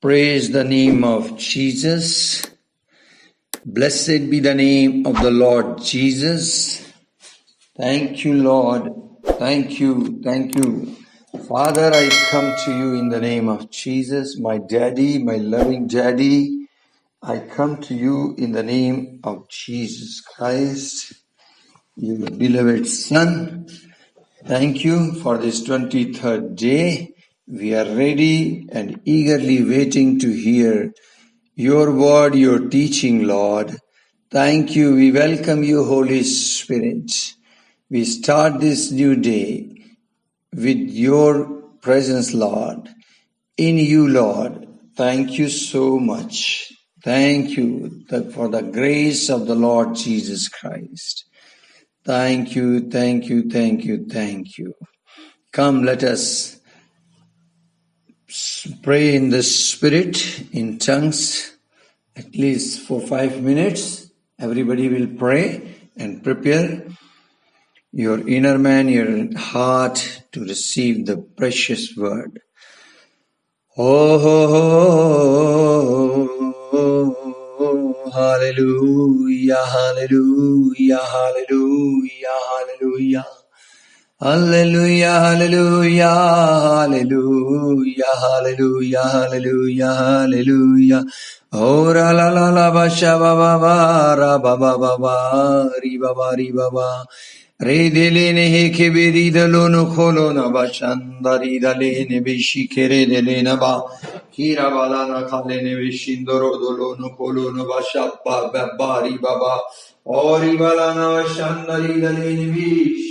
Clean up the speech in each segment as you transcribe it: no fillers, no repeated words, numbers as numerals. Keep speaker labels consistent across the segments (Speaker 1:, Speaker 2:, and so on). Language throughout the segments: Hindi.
Speaker 1: Praise the name of Jesus. Blessed be the name of the Lord Jesus. Thank you, Lord. Thank you. Thank you. Father, I come to you in the name of Jesus, my daddy, my loving daddy. I come to you in the name of Jesus Christ, your beloved Son. Thank you for this 23rd day. We are ready and eagerly waiting to hear your word, your teaching, Lord. Thank you. We welcome you, Holy Spirit. We start this new day with your presence, Lord. In you, Lord. Thank you so much. Thank you for the grace of the Lord Jesus Christ. Thank you, thank you, thank you, thank you. Come, let us pray in the Spirit, in tongues, at least for 5 minutes. Everybody will pray and prepare your inner man, your heart to receive the precious word. Oh, hallelujah, hallelujah, hallelujah, hallelujah. Hallelujah, hallelujah, hallelujah, hallelujah, hallelujah, hallelujah. Oh, la la la la ba sha ba ba ba ra ba ba ba ba ri ba ba ri ba ba. Re de le ne he ke be ri de lo no kholo na ba shandari da le ne be shi kere de le na ba. Kira ba la na khale ne be shindoro do lo no kholo no ba sha ba ba ba ri ba ba. Ori ba la na ba shandari da le ne be shi.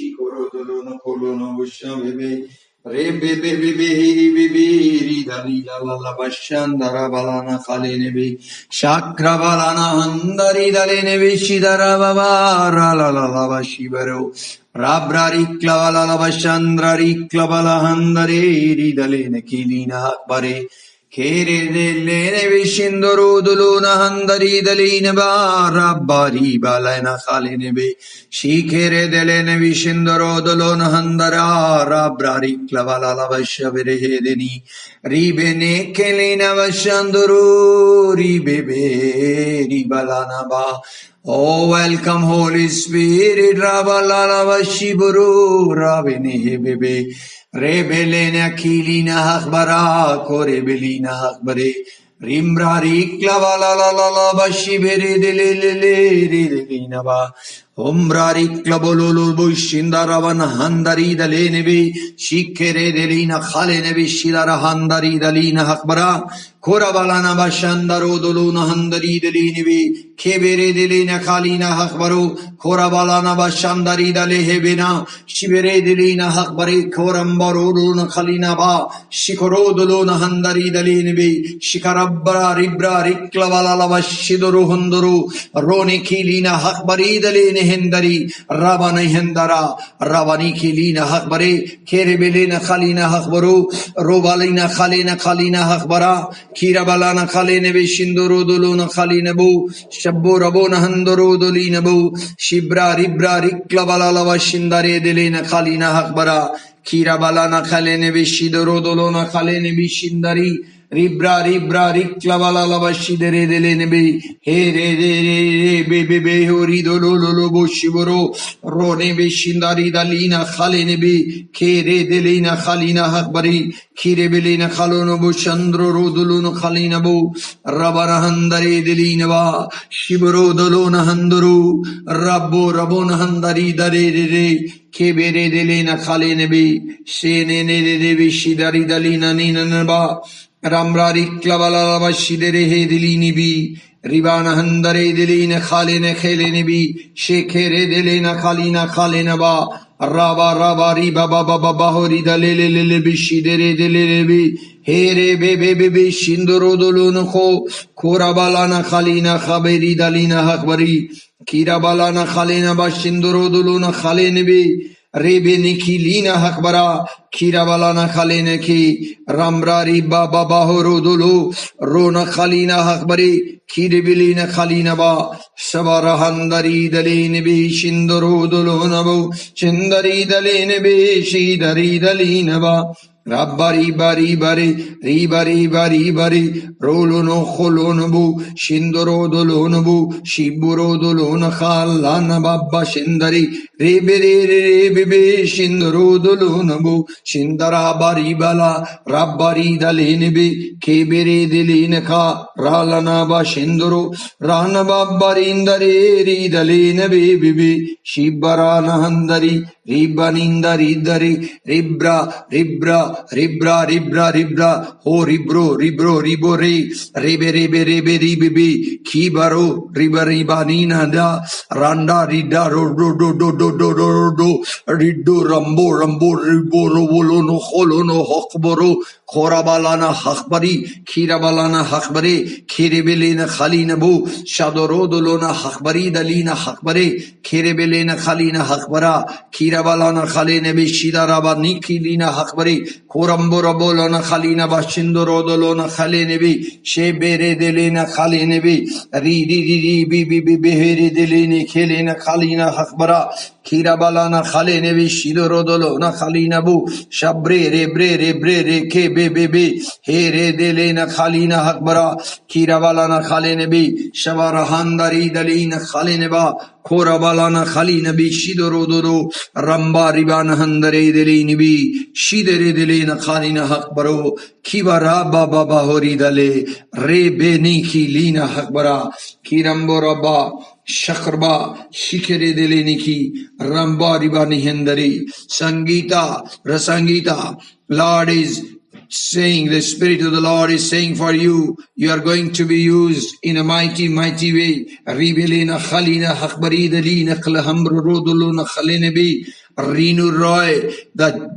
Speaker 1: Kolono Bushambe, Rebebe, Hiri, Dalila, Bashandara, Balana, Kalenebi, Shakrabalana, Handari, Dalenevi, Shidarabara, La Bashibaro, Rabrari, Klavala, Bashandrari, Klabala, Handari, Dalene, Kilina, Akbare. Kere delle vishindoro dolona handari daline ba rabbari balena khaline be shikere delle vishindoro dolona handara rabrari klavala la vashavere hedeni ribene kelina vashandoro ribebe ribalana ba. Oh, welcome Holy Spirit, Rabalala Vashiburu, Rabene Hebebe. Rebelena kilina hakbara korebelina hakbare rimbrari klavala la la la bashibere delelelelelelina ba umbrari klabolulu bushindaravan handari dalenebe shikere delina khalenebe shidara handari dalina hakbara korabalana bashandaro doluna handari delinebe kebere delina khalina hakbaro korabalana bashandari dalehebena shibere delina hakbare koram Baruluna Kalina Ba, Shikoroduluna Handari Dalinibi, Shikarabra Ribra Riklavala Shiduru Hunduru, Roni Kilina Hakbari Dalini Hendari, Rabani Hendara, Rabani Kilina Hakbari, Kerebelina Kalina Hakbaru, Robalina Kalina Kalina Hakbara, Kirabalana Kalina Vishinduru Duluna Kalina Bu, Shaburabona Handuru Dulina Bu, Shibra Ribra Riklavala Shindari Delina Kalina Hakbara. Kira balana khalene bishidoro dolona khalene bishindari ribra rikla balala bashidere delene be he re be hori dololo boshiboro rone bishindari dalina khalene be kere delina khalina hakbari kire belina khalono boshandro rodolono khalina bo rabara handare delina ba shiboro dolona handuru rabona handari dare re Kebere delena khalenebe shene ne de shidari dalina ninanba ramrari klavala bashidere he delini bi ribana handare delina khalene khelene bi shekere delena khalina khalena ba raba riba baba hori dalele bishidere delele bi here be shindoro dolun kho korabalana khalina khaberi dalina hakbari Kirabalana khalena bashindoro doluna khalene be rebe nikilina hakbara kirabalana khalene ki ramrari baba bahoro dolo rona khalina hakbari kiribilina khalina ba sabara handari dalene be shindoro doluna bo chindari dalene be shidari dalina ba Rabbari bari bari, ribari bari bari, rolono kholonobu, shindoro dolonobu, shiburo dolona khalana babba shindari, rebere rebebe shindoro dolonobu, shindara bari bala, rabbari dalenibi, kebere delenaka, ralana ba shindoro, rana babbari indare ridalenabe bibi, shibarana handari, ribanindari dari, ribra, ribra, ribra, ribra, ribra, ho ribro, ribro, ribore, rebe, rebe, rebe, ribibi, kibaro, riba, ribanina da, randa, rida, ro, do, do, do, do, do, do, do, rido, rambo, rambo, riboro, wolono, holono, hokboro, khorabalana hakbari, kirabalana hakbari, kirebelena khalina bu, shadorodolona hakbari dalina hakbari, kirebelena khalina hakbara, kirabalana khalene bishidaraba nikilina hakbari, koramborabolona khalina bashindorodolona khalene bi, shebere delena khalene bi, ri ri ri ri bi bi bi behere delene kelena khalina hakbara, kirabalana khalene bi shidorodolona khalina bu, shabre re bre re bre re ke be be be, he re delena khalina hakbara, kirabalana khalene bi, shabarahandari dalina khalene ba, korabalana khalina bi shidorodoro, ramba ribana handare delini bi, shidere delena khalina hakbaro, kibara baba bahori dale, re beni kilina hakbara, kirambora ba, shakrba, shikere deleni ki, ramba ribani handari, sangita, rasangita, Lord is saying, the Spirit of the Lord is saying for you, you are going to be used in a mighty, mighty way. Ribelina khalina hakbari dalina khalhamru roduluna khalinebi rinu roy. The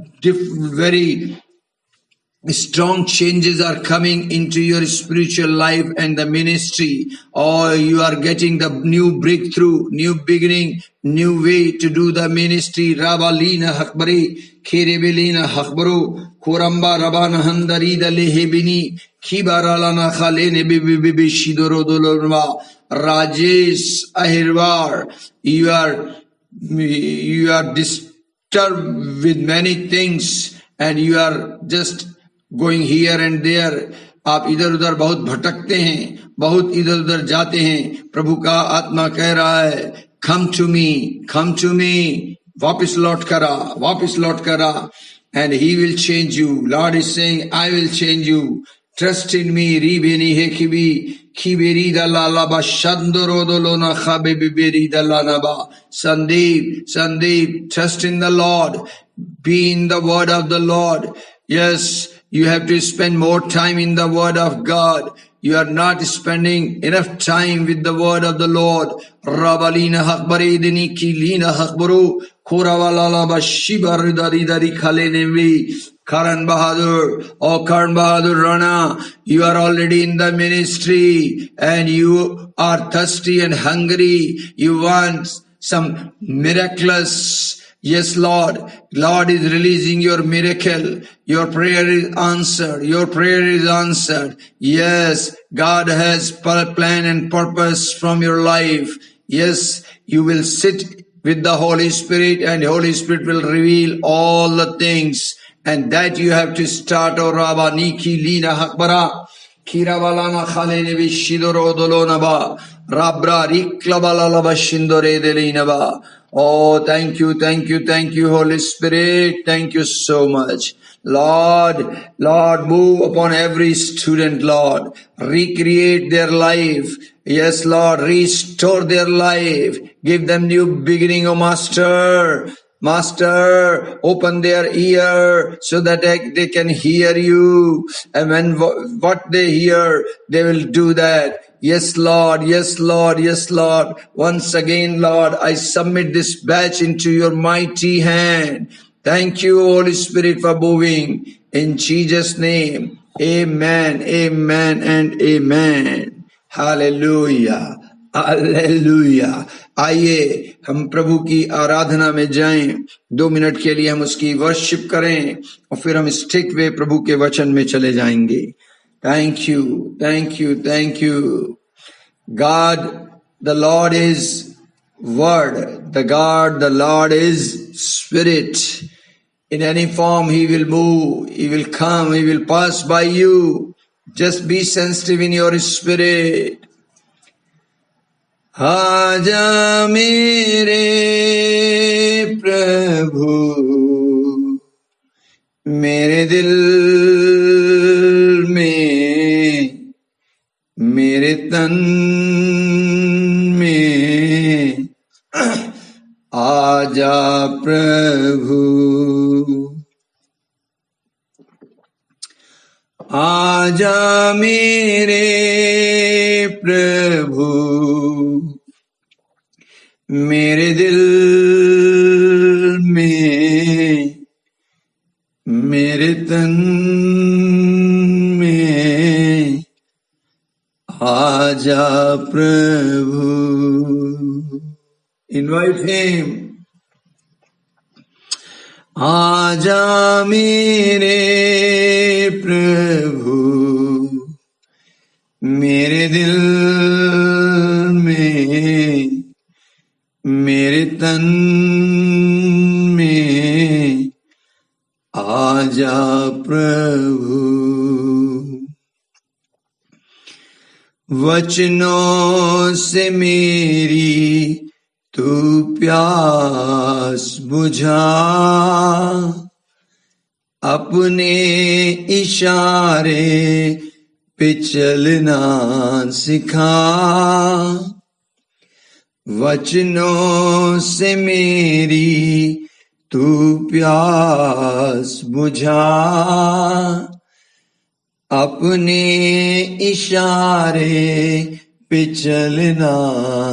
Speaker 1: very strong changes are coming into your spiritual life and the ministry. Or you are getting the new breakthrough, new beginning, new way to do the ministry. Rabalina hakbari, kerebelina hakbaru, koramba rabana handari dalehebini, kibaralana khalene bibi shidorodolorma. Rajesh Ahirwar, you are disturbed with many things and you are just going here and there. आप इधर उधर बहुत भटकते हैं, बहुत इधर उधर जाते हैं. प्रभु का आत्मा कह रहा है, come to me, वापस लौट करा, and he will change you. Lord is saying, I will change you. Trust in me. Ribeni hekibi, kiberi dalala ba shandoro dolona khabe biberi dalana ba. Sandeep, trust in the Lord. Be in the word of the Lord. Yes, you have to spend more time in the word of God. You are not spending enough time with the word of the Lord. Rabalina hakbaridini kilina hakbaru, korawalala bashibaridari khalenemi. Karan Bahadur Rana, you are already in the ministry and you are thirsty and hungry. You want some miraculous. Yes, Lord. Lord is releasing your miracle. Your prayer is answered. Yes, God has plan and purpose from your life. Yes, you will sit with the Holy Spirit and the Holy Spirit will reveal all the things. And that you have to start. O Rabba Niki Lina Hakbara, Kirabalana Khalene Vishidoro Dolonaba, Rabra Riklabalala Bashindore Delinaba. Oh, thank you, Holy Spirit. Thank you so much. Lord, move upon every student, Lord. Recreate their life. Yes, Lord, restore their life. Give them new beginning, O Master, open their ear so that they can hear you. And when what they hear, they will do that. Yes, Lord. Once again, Lord, I submit this batch into your mighty hand. Thank you, Holy Spirit, for moving. In Jesus' name, amen, and amen. Hallelujah. आइए हम प्रभु की आराधना में जाएं. 2 मिनट के लिए हम उसकी वर्शिप करें और फिर हम स्ट्रेट वे प्रभु के वचन में चले जाएंगे. Thank you. God, the Lord is Word. The Lord is Spirit. In any form He will move, He will come, He will pass by you. Just be sensitive in your spirit. आजा मेरे प्रभु मेरे दिल में, मेरे तन में आजा प्रभु। आजा मेरे प्रभु मेरे दिल में, मेरे तन में आजा प्रभु। Invite Him. आजा मेरे प्रभु मेरे दिल में, मेरे तन में आजा प्रभु। वचनों से मेरी तू प्यास बुझा, अपने इशारे पे चलना सिखा। वचनों से मेरी तू प्यास बुझा, अपने इशारे पे चलना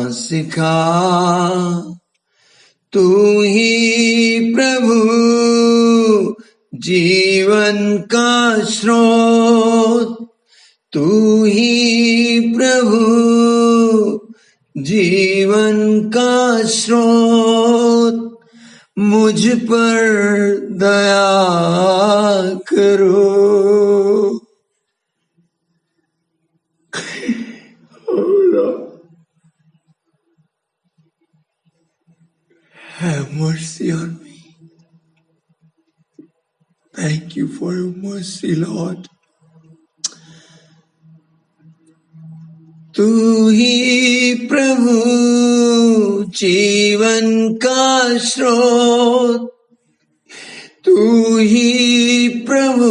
Speaker 1: सिखा। तू ही प्रभु जीवन का स्रोत, तू ही प्रभु जीवन का स्रोत। मुझ पर दया करो। Have mercy on me. Thank you for your mercy, Lord. तू ही प्रभु जीवन का स्रोत, तू ही प्रभु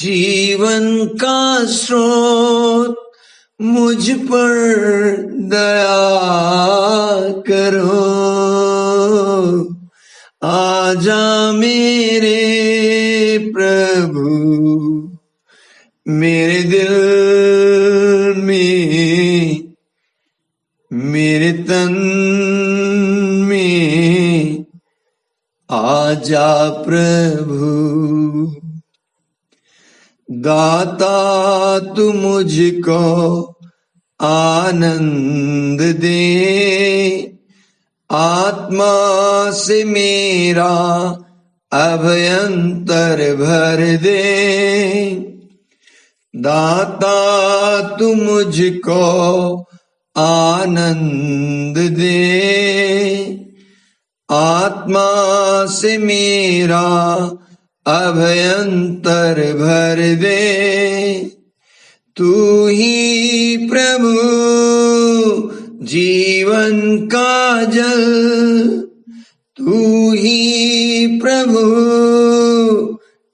Speaker 1: जीवन का स्रोत। मुझ पर दया करो। आजा मेरे प्रभु मेरे दिल में, मेरे तन में आजा प्रभु। दाता तू मुझको आनंद दे, आत्मा से मेरा अभयंतर भर दे। दाता तू मुझको आनंद दे, आत्मा से मेरा अभयंतर भर दे। तू ही प्रभु जीवन का जल, तू ही प्रभु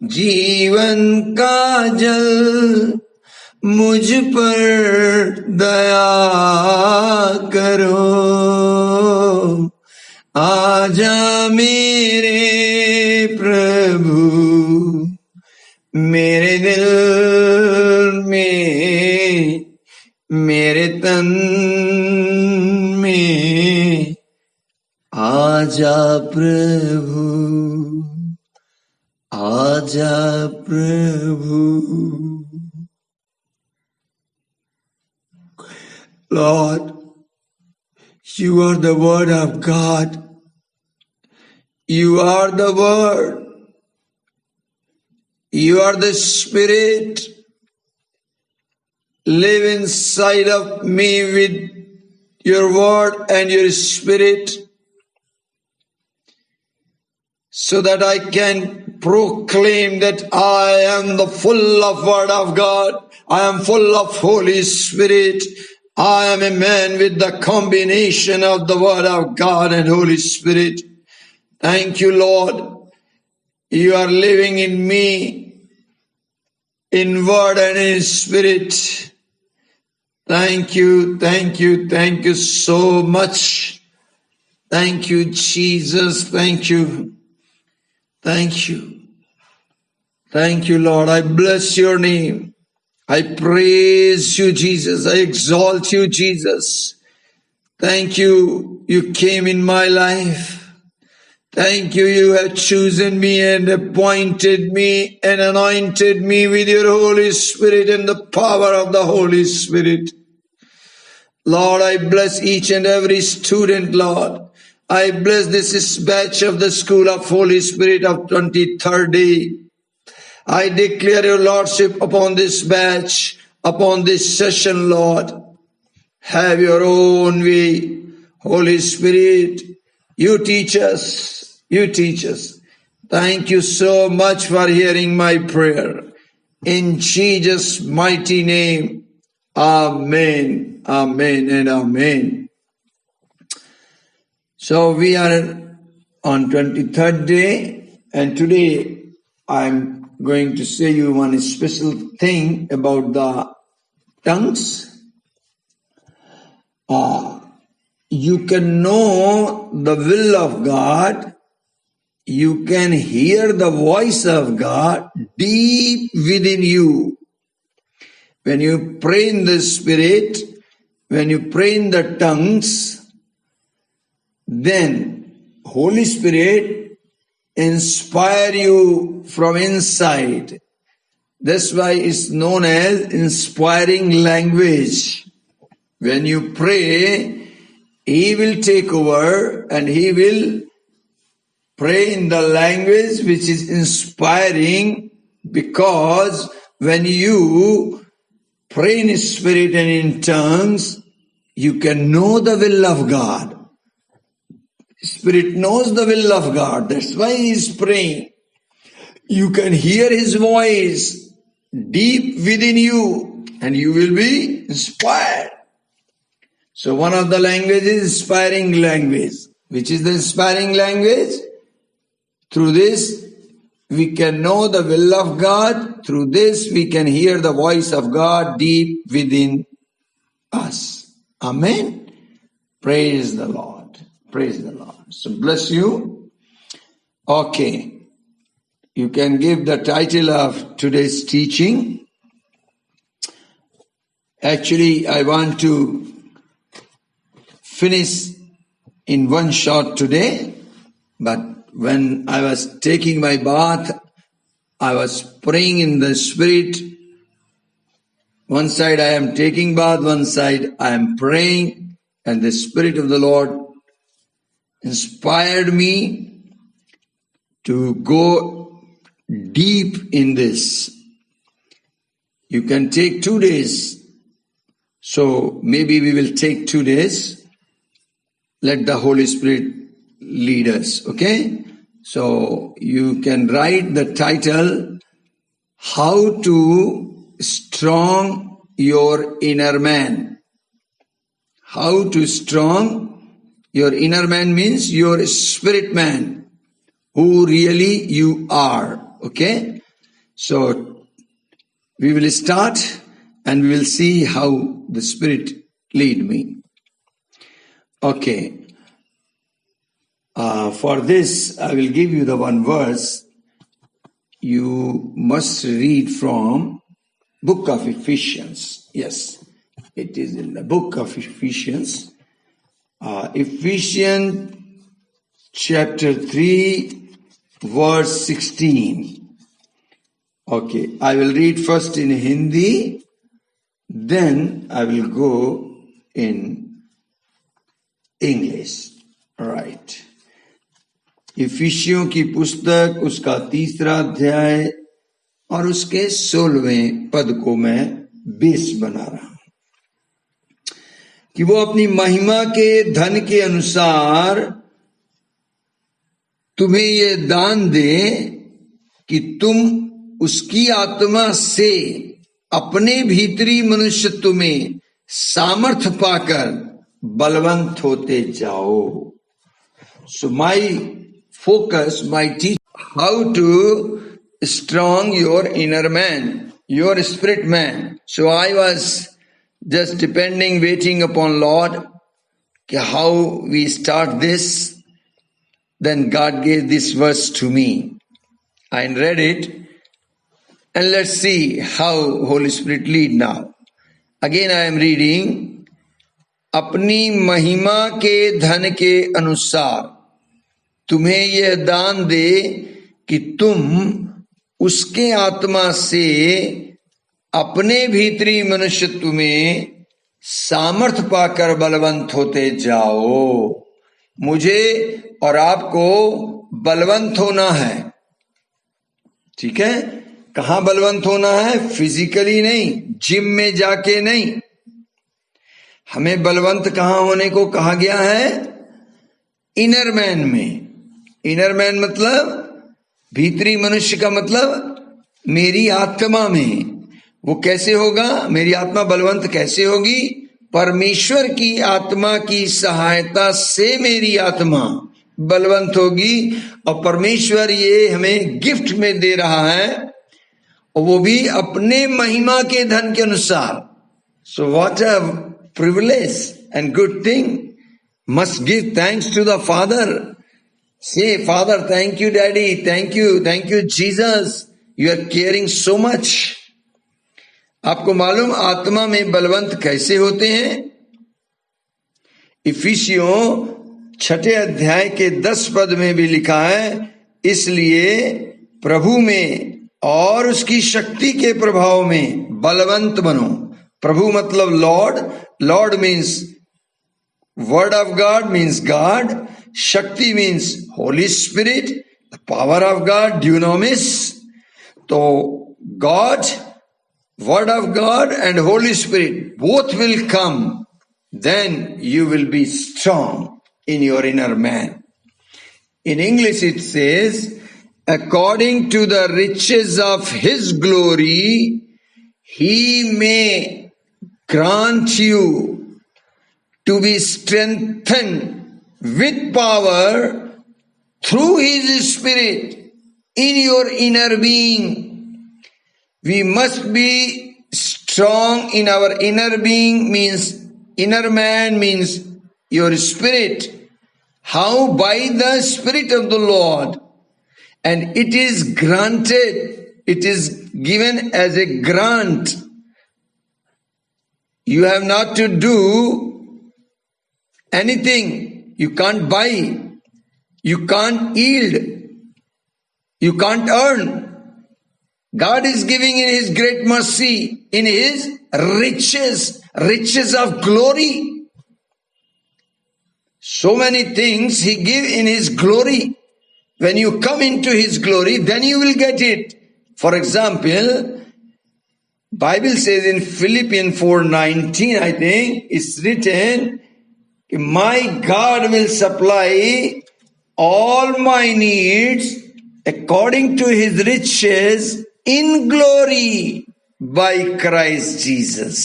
Speaker 1: जीवन का जल। मुझ पर दया करो। आजा मेरे प्रभु मेरे दिल में, मेरे तन में आजा प्रभु। आजा प्रभु। Lord, you are the Word of God. You are the Word. You are the Spirit. Live inside of me with your Word and your Spirit. so that I can proclaim that I am the full of Word of God. I am full of Holy Spirit. I am a man with the combination of the Word of God and Holy Spirit. Thank you, Lord. You are living in me, in Word and in Spirit. Thank you, thank you, thank you so much. Thank you, Jesus. Thank you. Thank you. Thank you, Lord. I bless your name. I praise you, Jesus. I exalt you, Jesus. Thank you. You came in my life. Thank you. You have chosen me and appointed me and anointed me with your Holy Spirit and the power of the Holy Spirit. Lord, I bless each and every student, Lord. I bless this batch of the School of Holy Spirit of 23rd day. I declare your Lordship upon this batch, upon this session, Lord. Have your own way. Holy Spirit, you teach us. You teach us. Thank you so much for hearing my prayer. In Jesus' mighty name, amen, amen, and amen. So we are on 23rd day, and today I'm going to say you one special thing about the tongues. You can know the will of God. You can hear the voice of God deep within you. When you pray in the Spirit, when you pray in the tongues, then Holy Spirit inspire you from inside. That's why it's known as inspiring language. When you pray, He will take over and He will pray in the language which is inspiring, because when you pray in spirit and in tongues, you can know the will of God. Spirit knows the will of God. That's why He is praying. You can hear His voice deep within you and you will be inspired. So one of the languages is inspiring language. Which is the inspiring language? Through this, we can know the will of God. Through this, we can hear the voice of God deep within us. Amen. Praise the Lord. Praise the Lord. So bless you. Okay. You can give the title of today's teaching. Actually, I want to finish in one shot today, but when I was taking my bath, I was praying in the Spirit. One side I am taking bath, one side I am praying, and the Spirit of the Lord inspired me to go deep in this. You can take 2 days. So maybe we will take 2 days. Let the Holy Spirit lead us, okay? So you can write the title, How to Strong Your Inner Man. How to strong your inner man means your spirit man, who really you are, okay? So we will start and we will see how the Spirit lead me. Okay. For this, I will give you the one verse. You must read from book of Ephesians. Yes, it is in the book of Ephesians. Ephesians chapter 3, verse 16. Okay, I will read first in Hindi, then I will go in English. All right. इफिसियों की पुस्तक उसका 3रा अध्याय और उसके 16वें पद को मैं बेस बना रहा हूं कि वो अपनी महिमा के धन के अनुसार तुम्हें ये दान दे कि तुम उसकी आत्मा से अपने भीतरी मनुष्यत्व में सामर्थ पाकर बलवंत होते जाओ. So my focus, my teach how to strong your inner man, your spirit man. So I was just depending, waiting upon Lord, how we start this. Then God gave this verse to me. I read it, and let's see how Holy Spirit lead now. Again I am reading, अपनी महिमा के धन के अनुसार तुम्हें यह दान दे कि तुम उसके आत्मा से अपने भीतरी मनुष्यत्व में सामर्थ पाकर बलवंत होते जाओ. मुझे और आपको बलवंत होना है. ठीक है, कहां बलवंत होना है? फिजिकली नहीं, जिम में जाके नहीं. हमें बलवंत कहां होने को कहा गया है? इनर मैन में. इनर मैन मतलब भीतरी मनुष्य का मतलब मेरी आत्मा में. वो कैसे होगा? मेरी आत्मा बलवंत कैसे होगी? परमेश्वर की आत्मा की सहायता से मेरी आत्मा बलवंत होगी. और परमेश्वर ये हमें गिफ्ट में दे रहा है, और वो भी अपने महिमा के धन के अनुसार. So what a privilege and good thing. Must give thanks to the Father. Say, Father, thank you, Daddy, thank you Jesus, you are caring so much. आपको मालूम आत्मा में बलवंत कैसे होते हैं? इफिसियों 6 अध्याय के 10 पद में भी लिखा है, इसलिए प्रभु में और उसकी शक्ति के प्रभाव में बलवंत बनो. प्रभु मतलब Lord. Lord means word of God, means God. शक्ति means Holy Spirit, the power of God, dunamis. तो God, word of God and Holy Spirit both will come, then you will be strong in your inner man. In English it says, according to the riches of his glory, he may grant you to be strengthened with power through his spirit in your inner being. We must be strong in our inner being, means inner man, means your spirit. How? By the Spirit of the Lord. And it is granted, it is given as a grant. You have not to do anything. You can't buy, you can't yield, you can't earn. God is giving in his great mercy, in his riches of glory. So many things he give in his glory. When you come into his glory, then you will get it. For example, Bible says in Philippians 4:19, I think, it's written, my God will supply all my needs according to his riches in glory by Christ Jesus.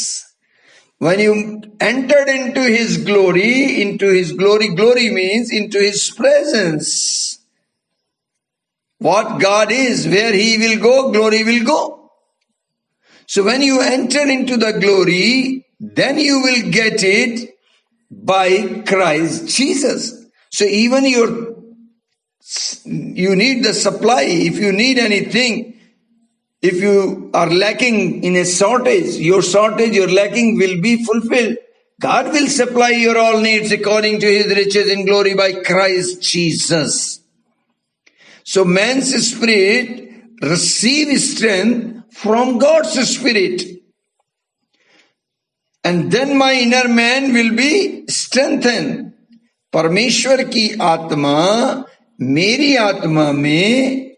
Speaker 1: When you entered into his glory, glory means into his presence. What God is, where he will go, glory will go. So when you enter into the glory, then you will get it by Christ Jesus. So even you need the supply. If you need anything, if you are lacking in a shortage, your lacking will be fulfilled. God will supply your all needs according to his riches in glory by Christ Jesus. So man's spirit receives strength from God's spirit. And then my inner man will be strengthened. परमेश्वर की आत्मा मेरी आत्मा में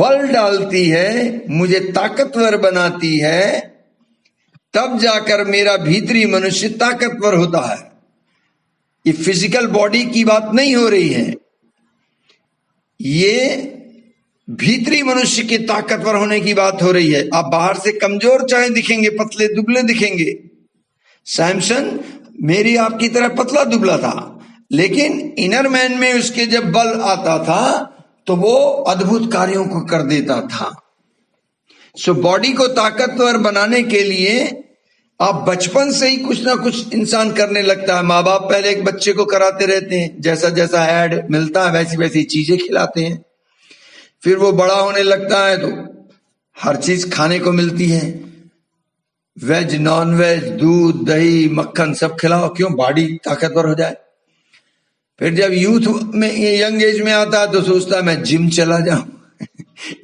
Speaker 1: बल डालती है, मुझे ताकतवर बनाती है, तब जाकर मेरा भीतरी मनुष्य ताकतवर होता है. ये फिजिकल बॉडी की बात नहीं हो रही है, ये भीतरी मनुष्य के ताकतवर होने की बात हो रही है। आप बाहर से कमजोर चाहे दिखेंगे, पतले दुबले दिखेंगे, सैमसन मेरी आपकी तरह पतला दुबला था, लेकिन इनर मैन में उसके जब बल आता था तो वो अद्भुत कार्यों को कर देता था। सो बॉडी को ताकतवर बनाने के लिए आप बचपन से ही कुछ ना कुछ इंसान करने लगता है। माँ बाप पहले एक बच्चे को कराते रहते हैं, जैसा जैसा ऐड मिलता है वैसी वैसी चीजें खिलाते हैं। फिर वो बड़ा होने लगता है तो हर चीज खाने को मिलती है, वेज नॉन वेज, दूध दही मक्खन सब खिलाओ, क्यों? बॉडी ताकतवर हो जाए। फिर जब यूथ में यंग एज में आता है तो सोचता है मैं जिम चला जाऊं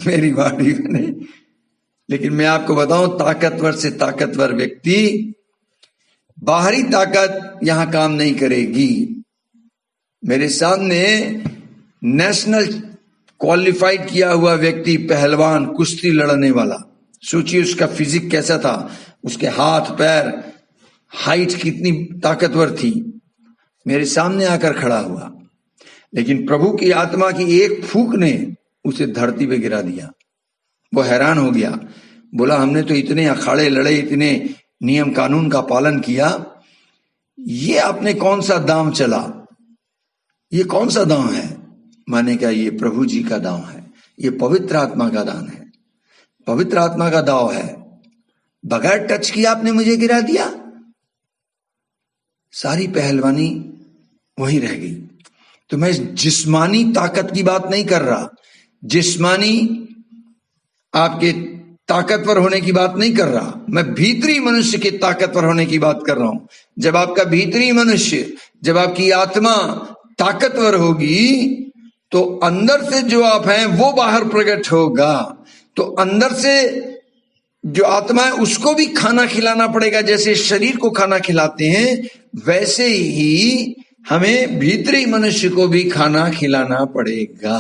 Speaker 1: मेरी बॉडी बने। लेकिन मैं आपको बताऊं, ताकतवर से ताकतवर व्यक्ति, बाहरी ताकत यहां काम नहीं करेगी। मेरे सामने नेशनल क्वालिफाइड किया हुआ व्यक्ति, पहलवान, कुश्ती लड़ने वाला, सोचिए उसका फिजिक कैसा था, उसके हाथ पैर, हाइट कितनी ताकतवर थी, मेरे सामने आकर खड़ा हुआ। लेकिन प्रभु की आत्मा की एक फूंक ने उसे धरती पे गिरा दिया। वो हैरान हो गया, बोला हमने तो इतने अखाड़े लड़े, इतने नियम कानून का पालन किया, ये आपने कौन सा दांव चला, ये कौन सा दांव है? मैंने कहा ये प्रभु जी का दांव है, ये पवित्र आत्मा का दान है, पवित्र आत्मा का दांव है। बगैर टच किया आपने मुझे गिरा दिया। सारी पहलवानी वही रह गई। तो मैं जिस्मानी ताकत की बात नहीं कर रहा, जिस्मानी आपके ताकतवर होने की बात नहीं कर रहा, मैं भीतरी मनुष्य के ताकतवर होने की बात कर रहा हूं। जब आपका भीतरी मनुष्य, जब आपकी आत्मा ताकतवर होगी तो अंदर से जो आप हैं वो बाहर प्रकट होगा। तो अंदर से जो आत्मा है उसको भी खाना खिलाना पड़ेगा। जैसे शरीर को खाना खिलाते हैं वैसे ही हमें भीतरी मनुष्य को भी खाना खिलाना पड़ेगा।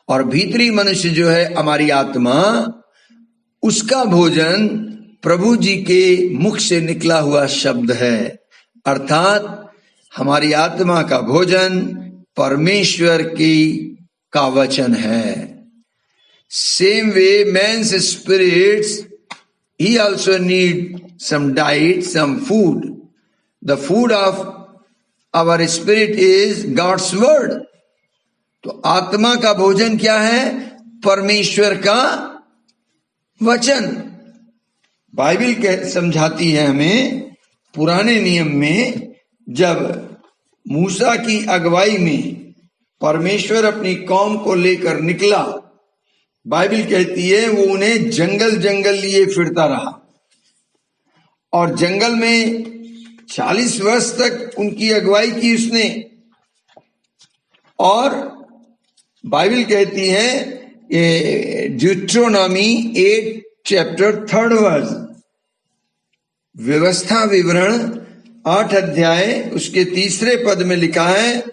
Speaker 1: और भीतरी मनुष्य जो है हमारी आत्मा, उसका भोजन प्रभु जी के मुख से निकला हुआ शब्द है। अर्थात हमारी आत्मा का भोजन परमेश्वर का वचन है। Same way man's spirits, he also need some diet, some food. The food of our spirit is God's word. तो आत्मा का भोजन क्या है? परमेश्वर का वचन। बाइबल समझाती है हमें, पुराने नियम में जब मूसा की अगुवाई में परमेश्वर अपनी कौम को लेकर निकला, बाइबल कहती है वो उन्हें जंगल जंगल लिए फिरता रहा और जंगल में 40 वर्ष तक उनकी अगुवाई की उसने। और बाइबल कहती है ड्यूट्रोनॉमी 8 चैप्टर 3 वर्स, व्यवस्था विवरण 8 अध्याय उसके 3 पद में लिखा है,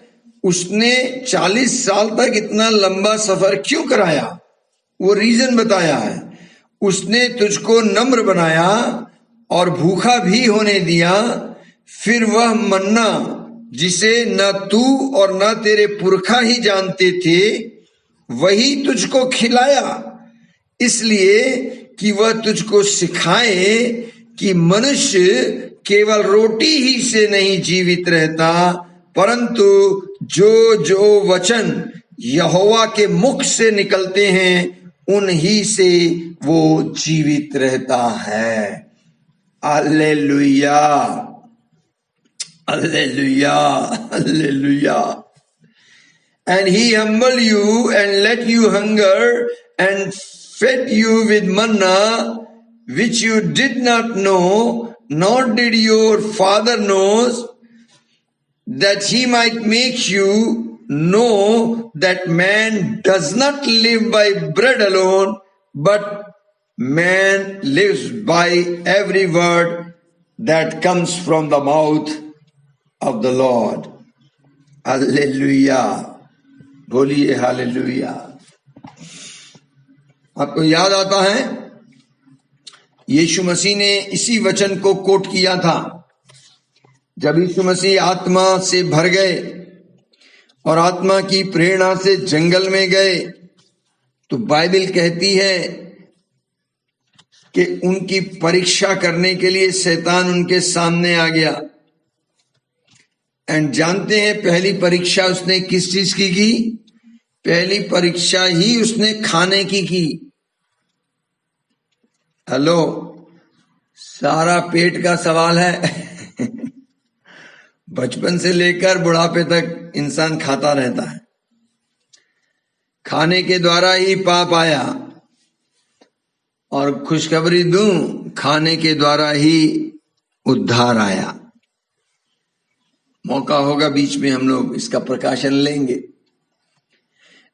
Speaker 1: उसने 40 साल तक इतना लंबा सफर क्यों कराया? वो रीजन बताया है। उसने तुझको नम्र बनाया और भूखा भी होने दिया, फिर वह मन्ना जिसे न तू और न तेरे पुरखा ही जानते थे वही तुझको खिलाया, इसलिए कि वह तुझको सिखाए कि मनुष्य केवल रोटी ही से नहीं जीवित रहता, परंतु जो जो वचन यहोवा के मुख से निकलते हैं उन्हीं से वो जीवित रहता है। Hallelujah, hallelujah, hallelujah. And he humbled you and let you hunger and fed you with manna which you did not know, nor did your father knows, that he might make you know that man does not live by bread alone, but man lives by every word that comes from the mouth of the Lord. Hallelujah. बोलिए हालेलुया। आपको याद आता है यीशु मसीह ने इसी वचन को कोट किया था जब यीशु मसीह आत्मा से भर गए और आत्मा की प्रेरणा से जंगल में गए, तो बाइबल कहती है कि उनकी परीक्षा करने के लिए शैतान उनके सामने आ गया। एंड जानते हैं पहली परीक्षा उसने किस चीज की? पहली परीक्षा ही उसने खाने की। हेलो, सारा पेट का सवाल है। बचपन से लेकर बुढ़ापे तक इंसान खाता रहता है। खाने के द्वारा ही पाप आया, और खुशखबरी दूं, खाने के द्वारा ही उद्धार आया। मौका होगा बीच में हम लोग इसका प्रकाशन लेंगे,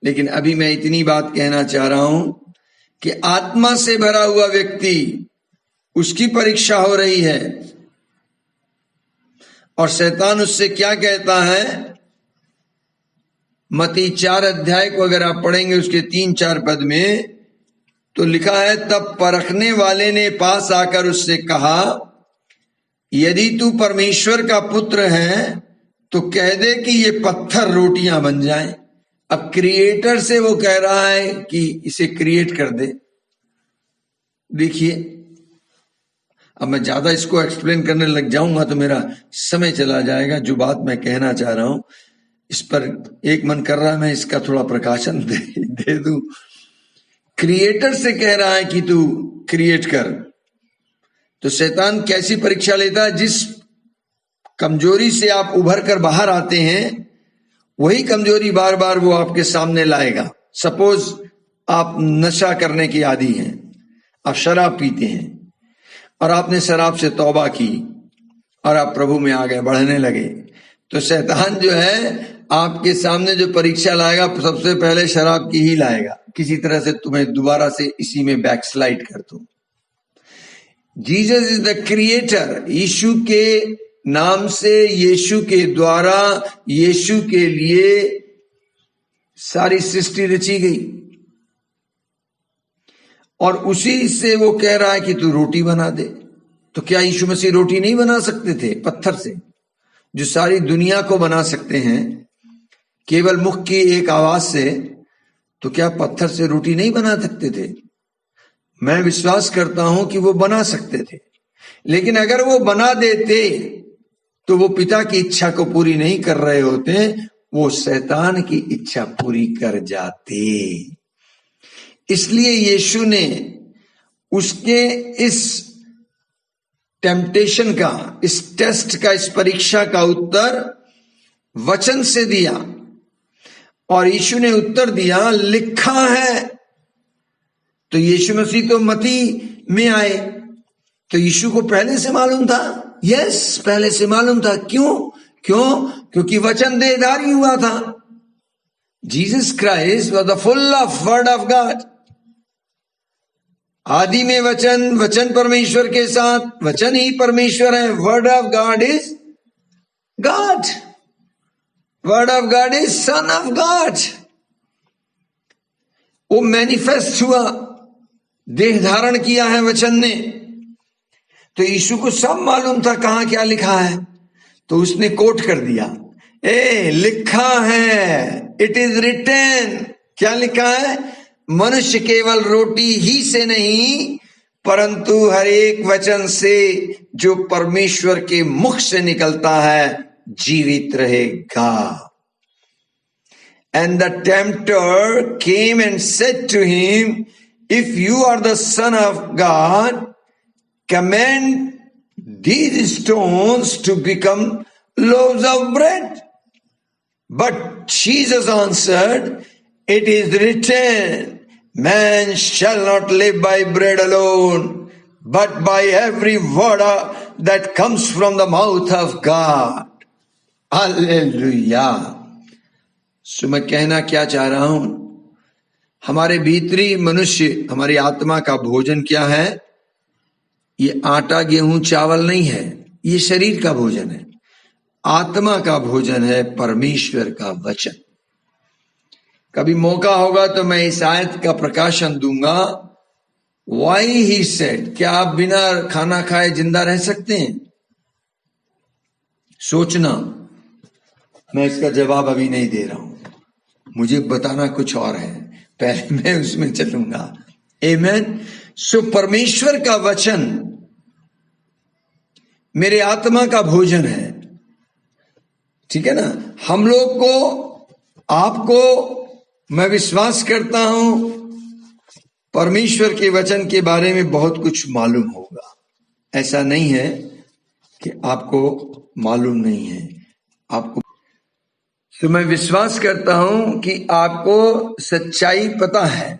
Speaker 1: लेकिन अभी मैं इतनी बात कहना चाह रहा हूं कि आत्मा से भरा हुआ व्यक्ति, उसकी परीक्षा हो रही है, और शैतान उससे क्या कहता है? मत्ती 4 अध्याय को अगर आप पढ़ेंगे उसके 3-4 पद में तो लिखा है, तब परखने वाले ने पास आकर उससे कहा, यदि तू परमेश्वर का पुत्र है तो कह दे कि ये पत्थर रोटियां बन जाएं। अब क्रिएटर से वो कह रहा है कि इसे क्रिएट कर दे। देखिए, अब मैं ज्यादा इसको एक्सप्लेन करने लग जाऊंगा तो मेरा समय चला जाएगा। जो बात मैं कहना चाह रहा हूं, इस पर एक मन कर रहा है मैं इसका थोड़ा प्रकाशन दे दूं। क्रिएटर से कह रहा है कि तू क्रिएट कर। तो शैतान कैसी परीक्षा लेता है? जिस कमजोरी से आप उभर कर बाहर आते हैं, वही कमजोरी बार बार वो आपके सामने लाएगा। सपोज आप नशा करने की आदी हैं, आप शराब पीते हैं, और आपने शराब से तौबा की और आप प्रभु में आ गए, बढ़ने लगे, तो शैतान जो है आपके सामने जो परीक्षा लाएगा, सबसे पहले शराब की ही लाएगा, किसी तरह से तुम्हें दोबारा से इसी में बैकस्लाइड कर दो। Jesus is the creator. Yeshu के नाम से, यीशु के द्वारा, यीशु के लिए सारी सृष्टि रची गई, और उसी से वो कह रहा है कि तू रोटी बना दे। तो क्या यीशु मसीह रोटी नहीं बना सकते थे पत्थर से, जो सारी दुनिया को बना सकते हैं केवल मुख की एक आवाज से? तो क्या पत्थर से रोटी नहीं बना सकते थे? मैं विश्वास करता हूं कि वो बना सकते थे, लेकिन अगर वो बना देते तो वो पिता की इच्छा को पूरी नहीं कर रहे होते, वो शैतान की इच्छा पूरी कर जाते। इसलिए यीशु ने उसके इस टेम्पटेशन का, इस टेस्ट का, इस परीक्षा का उत्तर वचन से दिया, और यीशु ने उत्तर दिया, लिखा है। तो यीशु मसीह तो मत्ती में आए, तो यीशु को पहले से मालूम था। यस, पहले से मालूम था। क्योंकि वचन देहधारी हुआ था। Jesus Christ was the full of word of God. आदि में वचन, वचन परमेश्वर के साथ, वचन ही परमेश्वर है। Word of God is God, word of God is son of God. वो मैनिफेस्ट हुआ, देह धारण किया है वचन ने। तो यीशु को सब मालूम था कहां क्या लिखा है, तो उसने कोट कर दिया, लिखा है, इट इज रिटन। क्या लिखा है? मनुष्य केवल रोटी ही से नहीं, परंतु हर एक वचन से जो परमेश्वर के मुख से निकलता है जीवित रहेगा। And the tempter came and said to him, if you are the Son of God, command these stones to become loaves of bread. But Jesus answered, it is written, man shall not live by bread alone, but by every word that comes from the mouth of God. Hallelujah. सो मैं कहना क्या चाह रहा हूं, हमारे भीतरी मनुष्य, हमारी आत्मा का भोजन क्या है? ये आटा, गेहूं, चावल नहीं है, ये शरीर का भोजन है। आत्मा का भोजन है परमेश्वर का वचन। कभी मौका होगा तो मैं इस आयत का प्रकाशन दूंगा। वाई ही सेड, क्या आप बिना खाना खाए जिंदा रह सकते हैं? सोचना, मैं इसका जवाब अभी नहीं दे रहा हूं, मुझे बताना कुछ और है, पहले मैं उसमें चलूंगा। आमेन। सो परमेश्वर का वचन मेरे आत्मा का भोजन है, ठीक है ना। हम लोग को, आपको, मैं विश्वास करता हूं परमेश्वर के वचन के बारे में बहुत कुछ मालूम होगा। ऐसा नहीं है कि आपको मालूम नहीं है, आपको। तो मैं विश्वास करता हूं कि आपको सच्चाई पता है,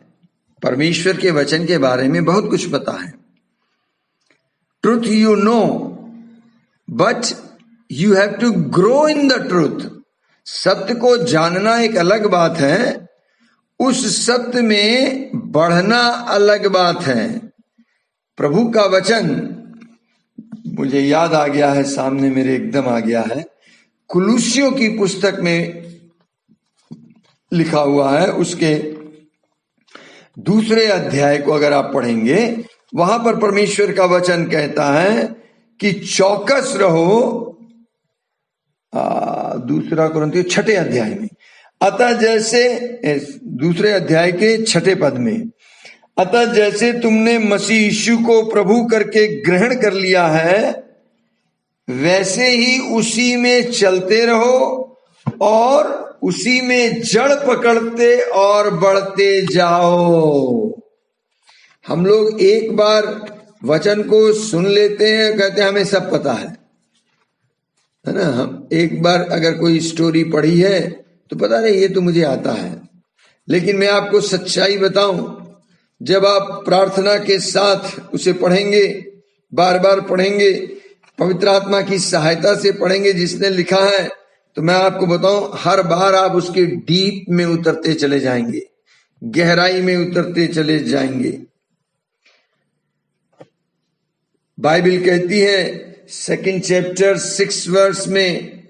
Speaker 1: परमेश्वर के वचन के बारे में बहुत कुछ पता है। Truth you know, but you have to grow in the truth. सत्य को जानना एक अलग बात है, उस सत्य में बढ़ना अलग बात है। प्रभु का वचन मुझे याद आ गया है, सामने मेरे एकदम आ गया है, कुलुस्सियों की पुस्तक में लिखा हुआ है, उसके 2 अध्याय को अगर आप पढ़ेंगे, वहां पर परमेश्वर का वचन कहता है कि चौकस रहो। 2 कुरिन्थियों 6 अध्याय में, अतः जैसे 2 अध्याय के 6 पद में, अतः जैसे तुमने मसीह यीशु को प्रभु करके ग्रहण कर लिया है, वैसे ही उसी में चलते रहो और उसी में जड़ पकड़ते और बढ़ते जाओ। हम लोग एक बार वचन को सुन लेते हैं, कहते हैं हमें सब पता है ना। हम एक बार अगर कोई स्टोरी पढ़ी है तो पता नहीं, ये तो मुझे आता है। लेकिन मैं आपको सच्चाई बताऊं, जब आप प्रार्थना के साथ उसे पढ़ेंगे, बार बार पढ़ेंगे, पवित्र आत्मा की सहायता से पढ़ेंगे जिसने लिखा है, तो मैं आपको बताऊं, हर बार आप उसके डीप में उतरते चले जाएंगे, गहराई में उतरते चले जाएंगे। बाइबल कहती है 2 चैप्टर 6 वर्स में,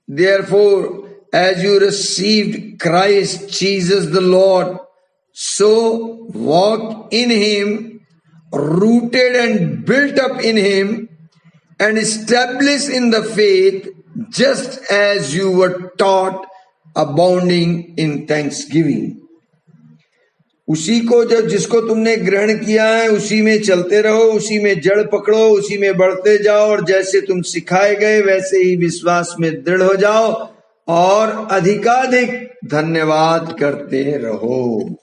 Speaker 1: Therefore as you received Christ Jesus the Lord, so walk in him, rooted and built up in him, and established in the faith, just as you were taught, abounding in thanksgiving. उसी को जब जिसको तुमने ग्रहण किया है उसी में चलते रहो, उसी में जड़ पकड़ो, उसी में बढ़ते जाओ, और जैसे तुम सिखाए गए वैसे ही विश्वास में दृढ़ हो जाओ और अधिकाधिक धन्यवाद करते रहो।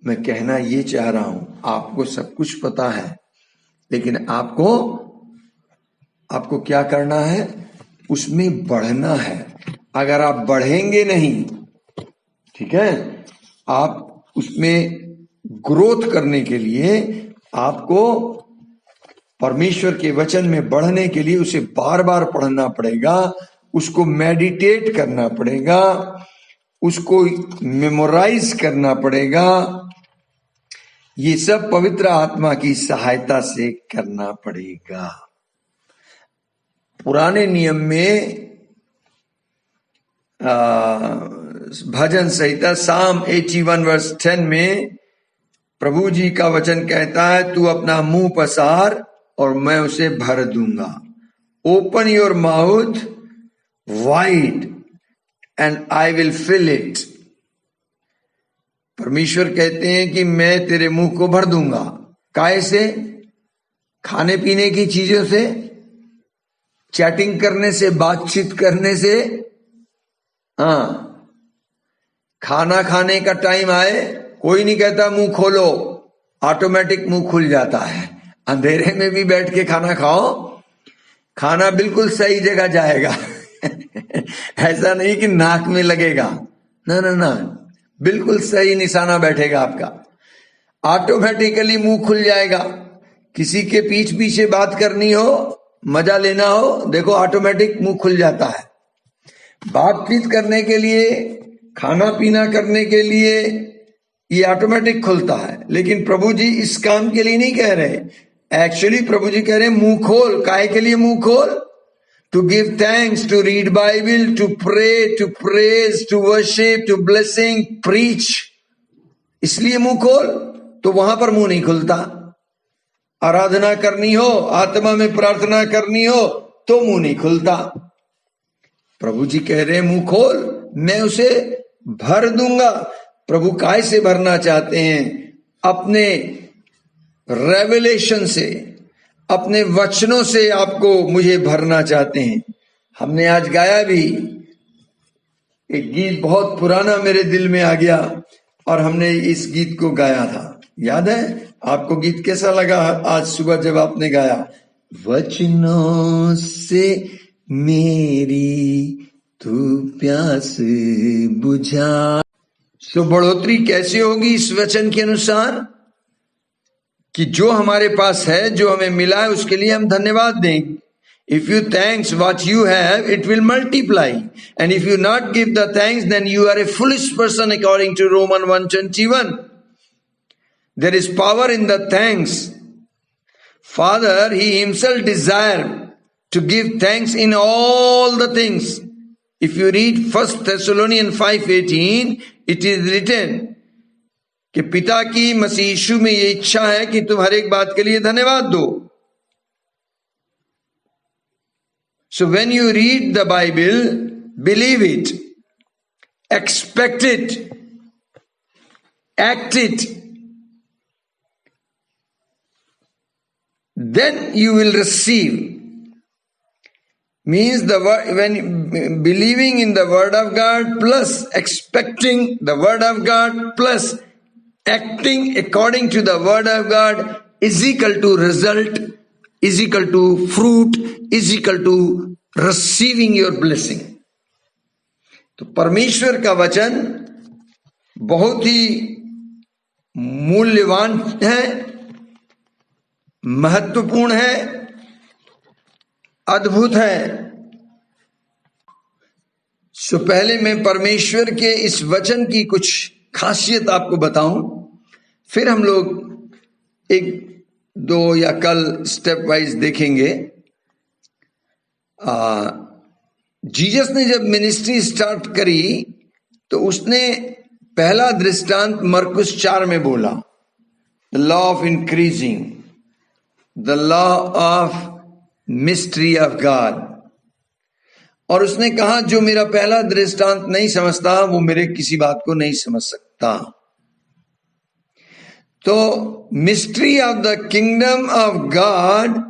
Speaker 1: मैं कहना ये चाह रहा हूं, आपको सब कुछ पता है, लेकिन आपको क्या करना है, उसमें बढ़ना है। अगर आप बढ़ेंगे नहीं, ठीक है, आप उसमें ग्रोथ करने के लिए आपको परमेश्वर के वचन में बढ़ने के लिए उसे बार बार पढ़ना पड़ेगा, उसको मेडिटेट करना पड़ेगा, उसको मेमोराइज करना पड़ेगा। ये सब पवित्र आत्मा की सहायता से करना पड़ेगा। पुराने नियम में भजन संहिता साम 81 वर्स 10 में प्रभु जी का वचन कहता है, तू अपना मुंह पसार और मैं उसे भर दूंगा। Open your mouth wide and I will fill it. परमेश्वर कहते हैं कि मैं तेरे मुंह को भर दूंगा। काहे से? खाने पीने की चीजों से, चैटिंग करने से, बातचीत करने से। हाँ, खाना खाने का टाइम आए, कोई नहीं कहता मुंह खोलो, ऑटोमेटिक मुंह खुल जाता है। अंधेरे में भी बैठ के खाना खाओ, खाना बिल्कुल सही जगह जाएगा। ऐसा नहीं कि नाक में लगेगा, ना ना ना, बिल्कुल सही निशाना बैठेगा आपका, ऑटोमेटिकली मुंह खुल जाएगा। किसी के पीठ पीछे बात करनी हो, मजा लेना हो, देखो ऑटोमेटिक मुंह खुल जाता है। बातचीत करने के लिए, खाना पीना करने के लिए ये ऑटोमेटिक खुलता है। लेकिन प्रभु जी इस काम के लिए नहीं कह रहे, एक्चुअली प्रभु जी कह रहे मुंह खोल। काहे के लिए मुंह खोल? To give thanks, to read Bible, to pray, to praise, to worship, to blessing, preach. इसलिए मुंह खोल। तो वहां पर मुंह नहीं खुलता। आराधना करनी हो, आत्मा में प्रार्थना करनी हो तो मुंह नहीं खुलता। प्रभु जी कह रहे हैं मुंह खोल, मैं उसे भर दूंगा। प्रभु काय से भरना चाहते हैं? अपने रेवलेशन से, अपने वचनों से आपको मुझे भरना चाहते हैं। हमने आज गाया भी एक गीत, बहुत पुराना मेरे दिल में आ गया और हमने इस गीत को गाया था। याद है आपको गीत कैसा लगा आज सुबह जब आपने गाया? वचनों से मेरी तू प्यास बुझा। सो बढ़ोतरी कैसे होगी इस वचन के अनुसार? कि जो हमारे पास है, जो हमें मिला है, उसके लिए हम धन्यवाद दें। If you thanks what you have, it will multiply. And if you not give the thanks, then you are a foolish person according to Romans 1:21. There is power in the thanks. Father, he himself desired to give thanks in all the things. If you read 1 Thessalonians 5:18, it is written कि पिता की मसीह यीशु में ये इच्छा है कि तुम हर एक बात के लिए धन्यवाद दो। So when you read the Bible, believe it, expect it, act it, then you will receive. Means the word, when believing in the word of God plus expecting the word of God plus acting according to the word of God is equal to result, is equal to fruit, is equal to receiving your blessing. तो परमेश्वर का वचन बहुत ही मूल्यवान है, महत्वपूर्ण है, अद्भुत है। सो पहले मैं परमेश्वर के इस वचन की कुछ खासियत आपको बताऊं, फिर हम लोग एक दो या कल स्टेप वाइज देखेंगे। जीसस ने जब मिनिस्ट्री स्टार्ट करी तो उसने पहला दृष्टांत मरकुस 4 में बोला, the law of increasing, the law of mystery of God. और उसने कहा जो मेरा पहला दृष्टांत नहीं समझता वो मेरे किसी बात को नहीं समझ सकता। तो mystery of the kingdom of God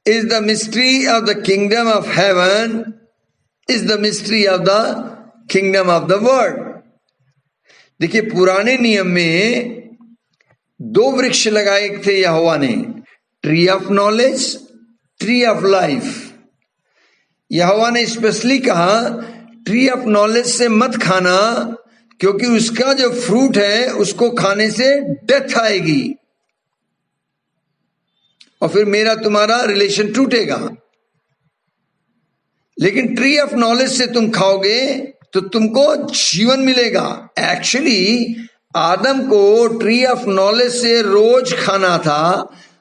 Speaker 1: is the mystery of the kingdom of heaven, is the mystery of the kingdom of the world. देखिए पुराने नियम में 2 वृक्ष लगाए थे यहोवा ने, tree of knowledge, tree of life. Jehovah ने स्पेशली कहा ट्री ऑफ नॉलेज से मत खाना, क्योंकि उसका जो फ्रूट है उसको खाने से डेथ आएगी और फिर मेरा तुम्हारा रिलेशन टूटेगा। लेकिन ट्री ऑफ नॉलेज से तुम खाओगे तो तुमको जीवन मिलेगा। एक्चुअली आदम को ट्री ऑफ नॉलेज से रोज खाना था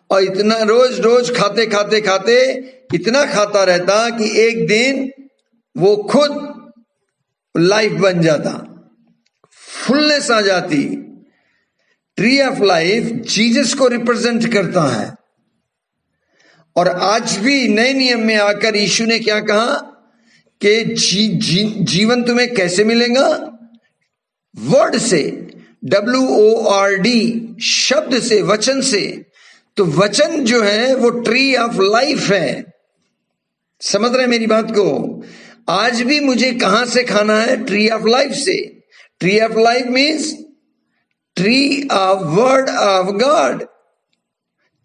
Speaker 1: और इतना रोज रोज खाते खाते खाते इतना खाता रहता कि एक दिन वो खुद लाइफ बन जाता, फुलनेस आ जाती। ट्री ऑफ लाइफ जीसस को रिप्रेजेंट करता है। और आज भी नए नियम में आकर यीशु ने क्या कहा कि जीवन तुम्हें कैसे मिलेगा? वर्ड से, WORD, शब्द से, वचन से। तो वचन जो है वो ट्री ऑफ लाइफ है। समझ रहे मेरी बात को? आज भी मुझे कहां से खाना है? ट्री ऑफ लाइफ से। Tree of life means tree of word of God,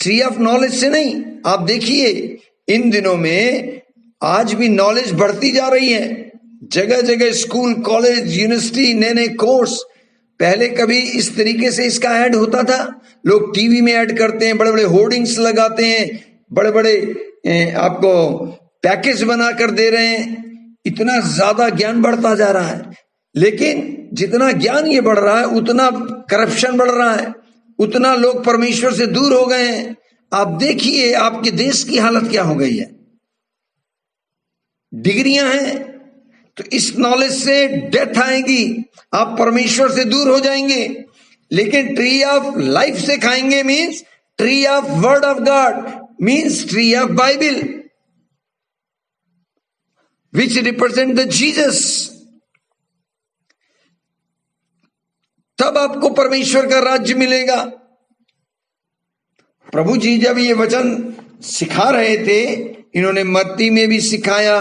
Speaker 1: tree of knowledge से नहीं। आप देखिए इन दिनों में आज भी नॉलेज बढ़ती जा रही है, जगह जगह स्कूल, कॉलेज, यूनिवर्सिटी, नए नए कोर्स। पहले कभी इस तरीके से इसका ऐड होता था? लोग टीवी में ऐड करते हैं, बड़े बड़े होर्डिंग्स लगाते हैं, बड़े बड़े आपको पैकेज बनाकर दे रहे हैं। इतना ज्यादा ज्ञान बढ़ता जा रहा है, लेकिन जितना ज्ञान ये बढ़ रहा है उतना करप्शन बढ़ रहा है, उतना लोग परमेश्वर से दूर हो गए हैं। आप देखिए आपके देश की हालत क्या हो गई है। डिग्रियां हैं तो इस नॉलेज से डेथ आएगी, आप परमेश्वर से दूर हो जाएंगे। लेकिन ट्री ऑफ लाइफ से खाएंगे means tree of word of God, means tree of Bible. which represent the Jesus. तब आपको परमेश्वर का राज्य मिलेगा। प्रभु जी जब ये वचन सिखा रहे थे, इन्होंने मत्ती में भी सिखाया,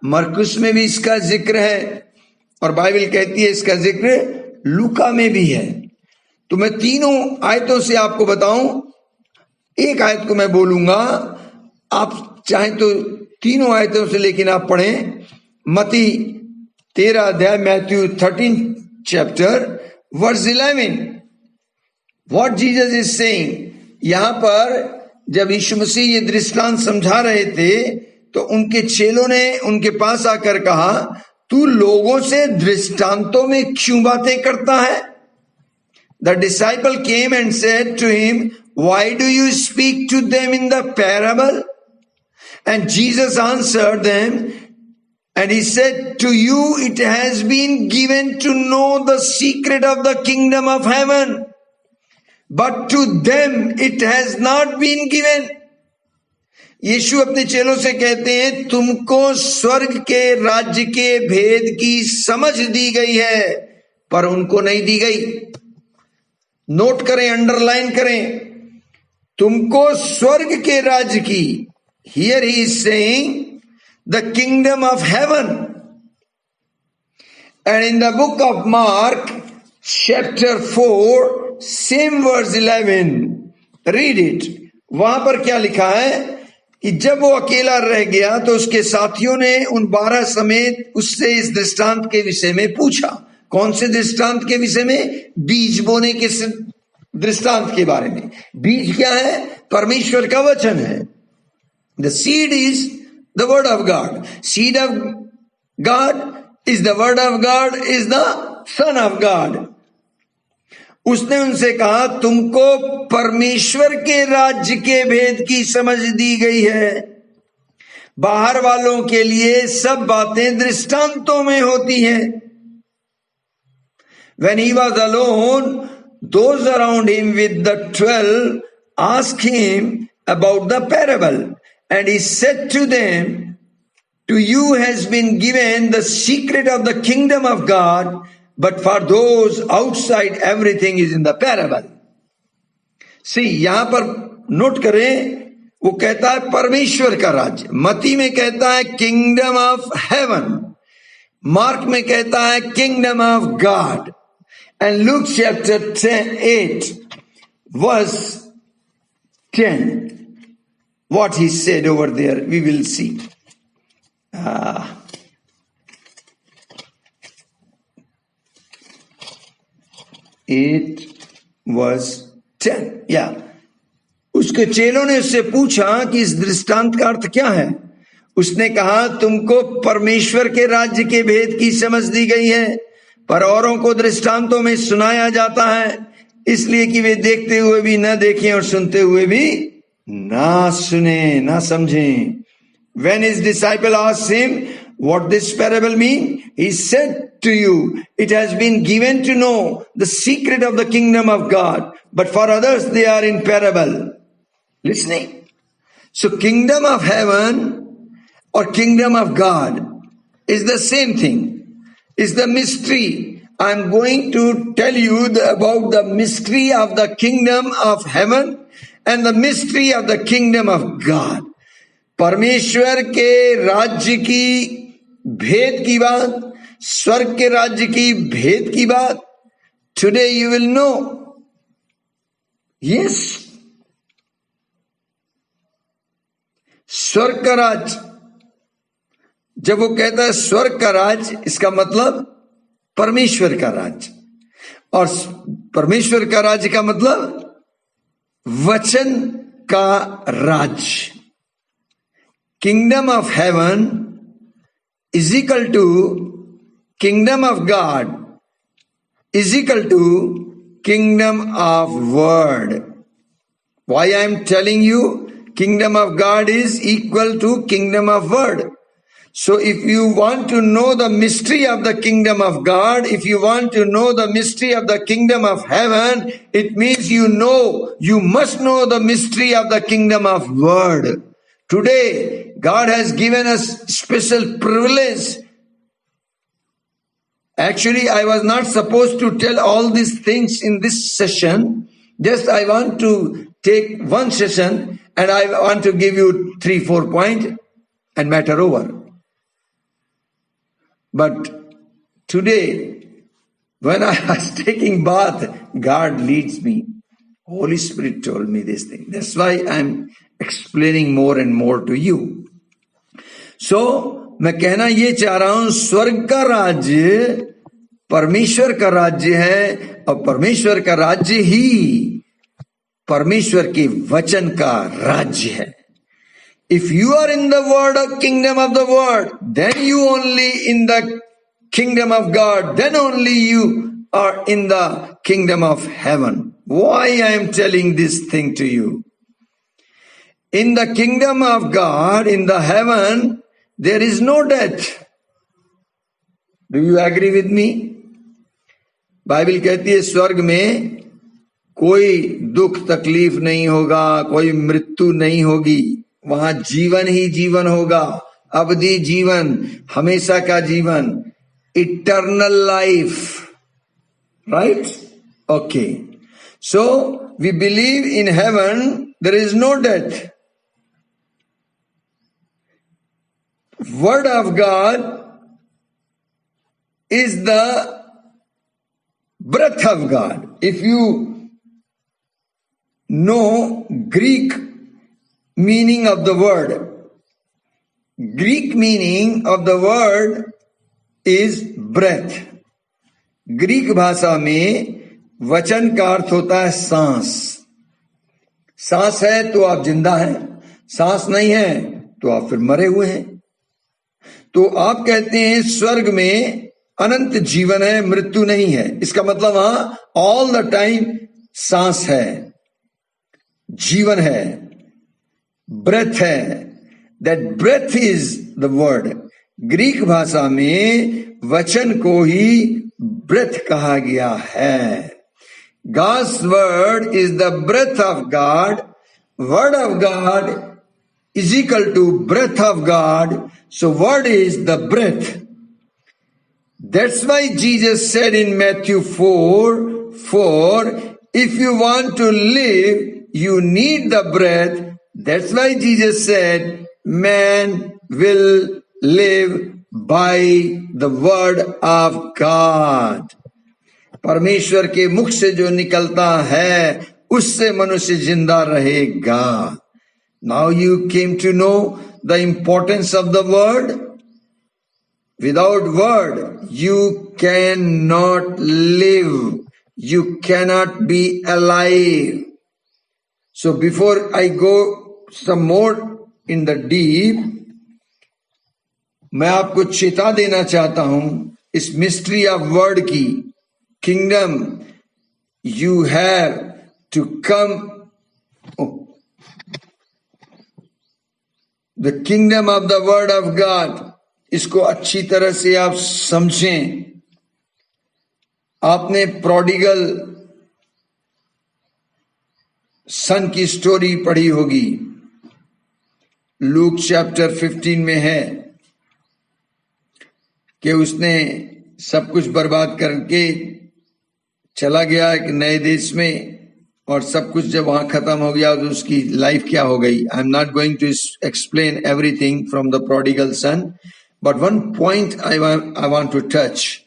Speaker 1: मरकुस में भी इसका जिक्र है, और बाइबल कहती है इसका जिक्र लूका में भी है। तो मैं तीनों आयतों से आपको बताऊं, एक आयत को मैं बोलूंगा, आप चाहें तो तीनों आयतों से लेकिन आप पढ़ें। मत्ती 13 अध्याय, Matthew 13 chapter verse 11, what Jesus is saying. यहां पर जब यीशु मसीह ये दृष्टांत समझा रहे थे तो उनके चेलों ने उनके पास आकर कहा, तू लोगों से दृष्टांतों में क्यों बातें करता है? The disciple came and said to him, why do you speak to them in the parable? And Jesus answered them, and he said, to you it has been given to know the secret of the kingdom of heaven, but to them it has not been given. यीशु अपने चेलों से कहते हैं, तुमको स्वर्ग के राज्य के भेद की समझ दी गई है, पर उनको नहीं दी गई। नोट करें, अंडरलाइन करें, तुमको स्वर्ग के राज्य की, here he is saying the kingdom of heaven. And in the book of Mark chapter 4 same verse 11, read it. वहां पर क्या लिखा है कि जब वो अकेला रह गया तो उसके साथियों ने उन 12 समेत उससे इस दृष्टांत के विषय में पूछा। कौन से दृष्टांत के विषय में? बीज बोने के दृष्टांत के बारे में। बीज क्या है? परमेश्वर का वचन है। The seed is the word of God, seed of God is the word of God, is the son of God. उसने उनसे कहा, तुमको परमेश्वर के राज्य के भेद की समझ दी गई है, बाहर वालों के लिए सब बातें दृष्टांतों में होती हैं। When he was alone, those around him with the 12 asked him about the parable, and he said to them, to you has been given the secret of the kingdom of God, but for those outside everything is in the parable. See, यहां पर नोट करें, वो कहता है परमेश्वर का राज्य। मत्ती में कहता है किंगडम ऑफ हेवन, मार्क में कहता है kingdom of God, and Luke chapter 8 verse 10, what he said over there, we will see. 8 verse 10, या उसके चेलों ने उससे पूछा कि इस दृष्टांत का अर्थ क्या है। उसने कहा, तुमको परमेश्वर के राज्य के भेद की समझ दी गई है, पर औरों को दृष्टांतों में सुनाया जाता है, इसलिए कि वे देखते हुए भी न देखें और सुनते हुए भी ना सुने, ना समझें। When his disciple asked him what this parable mean, he said to you, it has been given to know the secret of the kingdom of God, but for others they are in parable. Listening. So kingdom of heaven or kingdom of God is the same thing. Is the mystery. I'm going to tell you about the mystery of the kingdom of heaven and the mystery of the kingdom of God. परमेश्वर के राज्य की भेद की बात, स्वर्ग के राज्य की भेद की बात। Today you will know. Yes. स्वर्ग का राज्य, जब वो कहता है स्वर्ग का राज्य, इसका मतलब परमेश्वर का राज्य, और परमेश्वर का राज्य का मतलब वचन का राज्य। Kingdom of heaven is equal to kingdom of God is equal to kingdom of word. Why I am telling you kingdom of God is equal to kingdom of word. So if you want to know the mystery of the kingdom of God, if you want to know the mystery of the kingdom of heaven, it means you must know the mystery of the kingdom of word. Today, God has given us special privilege. Actually, I was not supposed to tell all these things in this session. Just I want to take one session and I want to give you 3-4 points and matter over. But today, when I was taking bath, God leads me. Holy Spirit told me this thing. That's why I'm explaining more and more to you. So, मैं कहना ये चाह रहा हूं, स्वर्ग का राज्य परमेश्वर का राज्य है और परमेश्वर का राज्य ही परमेश्वर के वचन का राज्य है. If you are in the word of kingdom of the word, then you only in the kingdom of God, then only you are in the kingdom of heaven. Why I am telling this thing to you? In the kingdom of God, in the heaven, there is no death. Do you agree with me? Bible कहती है स्वर्ग में कोई दुख तकलीफ नहीं होगा, कोई मृत्यु नहीं होगी. वहां जीवन ही जीवन होगा, अवधि जीवन, हमेशा का जीवन, eternal life. Right? Okay. So we believe in heaven there is no death. Word of God is the breath of God. If you know Greek meaning of the word, Greek meaning of the word is breath. Greek भाषा में वचन का अर्थ होता है सांस. सांस है तो आप जिंदा हैं, सांस नहीं है तो आप फिर मरे हुए हैं. तो आप कहते हैं स्वर्ग में अनंत जीवन है, मृत्यु नहीं है. इसका मतलब वहां ऑल द टाइम सांस है, जीवन है, ब्रेथ है. That breath is the word. Greek भाषा में वचन को ही ब्रेथ कहा गया है. God's word is the breath of God. Word of God is equal to breath of God. So word is the breath. That's why Jesus said in Matthew 4:4, if you want to live, you need the breath. That's why Jesus said, man will live by the word of God. परमेश्वर के मुख से जो निकलता है उससे मनुष्य जिंदा रहेगा. Now you came to know the importance of the word. Without word, you cannot live. You cannot be alive. So before I go some more in the deep, मैं आपको चेता देना चाहता हूं इस मिस्ट्री ऑफ वर्ड की. Kingdom you have to come. The kingdom of the word of God, इसको अच्छी तरह से आप समझें. आपने प्रोडिगल सन की स्टोरी पढ़ी होगी. लूक चैप्टर 15 में है कि उसने सब कुछ बर्बाद करके चला गया एक नए देश में, और सब कुछ जब वहां खत्म हो गया तो उसकी लाइफ क्या हो गई. I am not going to explain everything from the prodigal son, but one point I want to touch.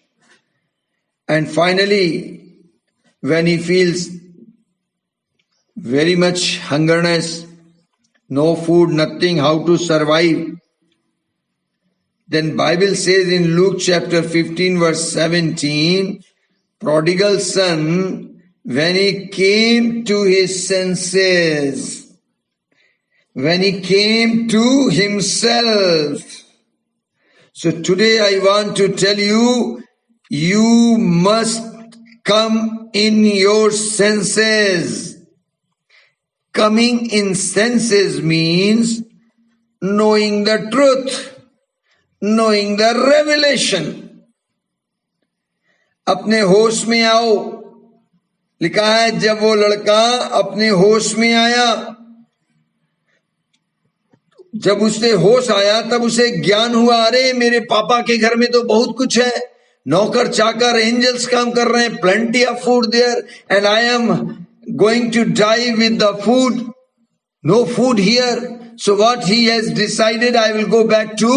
Speaker 1: And finally when he feels very much hungerness, no food, nothing, how to survive, then Bible says in Luke chapter 15 verse 17, prodigal son, when he came to his senses, when he came to himself. So today I want to tell you, you must come in your senses. Coming in senses means knowing the truth, knowing the revelation. अपने होश में आओ. लिखा है जब वो लड़का अपने होश में आया, जब उसे होश आया तब उसे ज्ञान हुआ, अरे मेरे पापा के घर में तो बहुत कुछ है, नौकर चाकर एंजल्स काम कर रहे हैं, plenty of food there, and I am going to die with the food, no food here. So what he has decided, I will go back to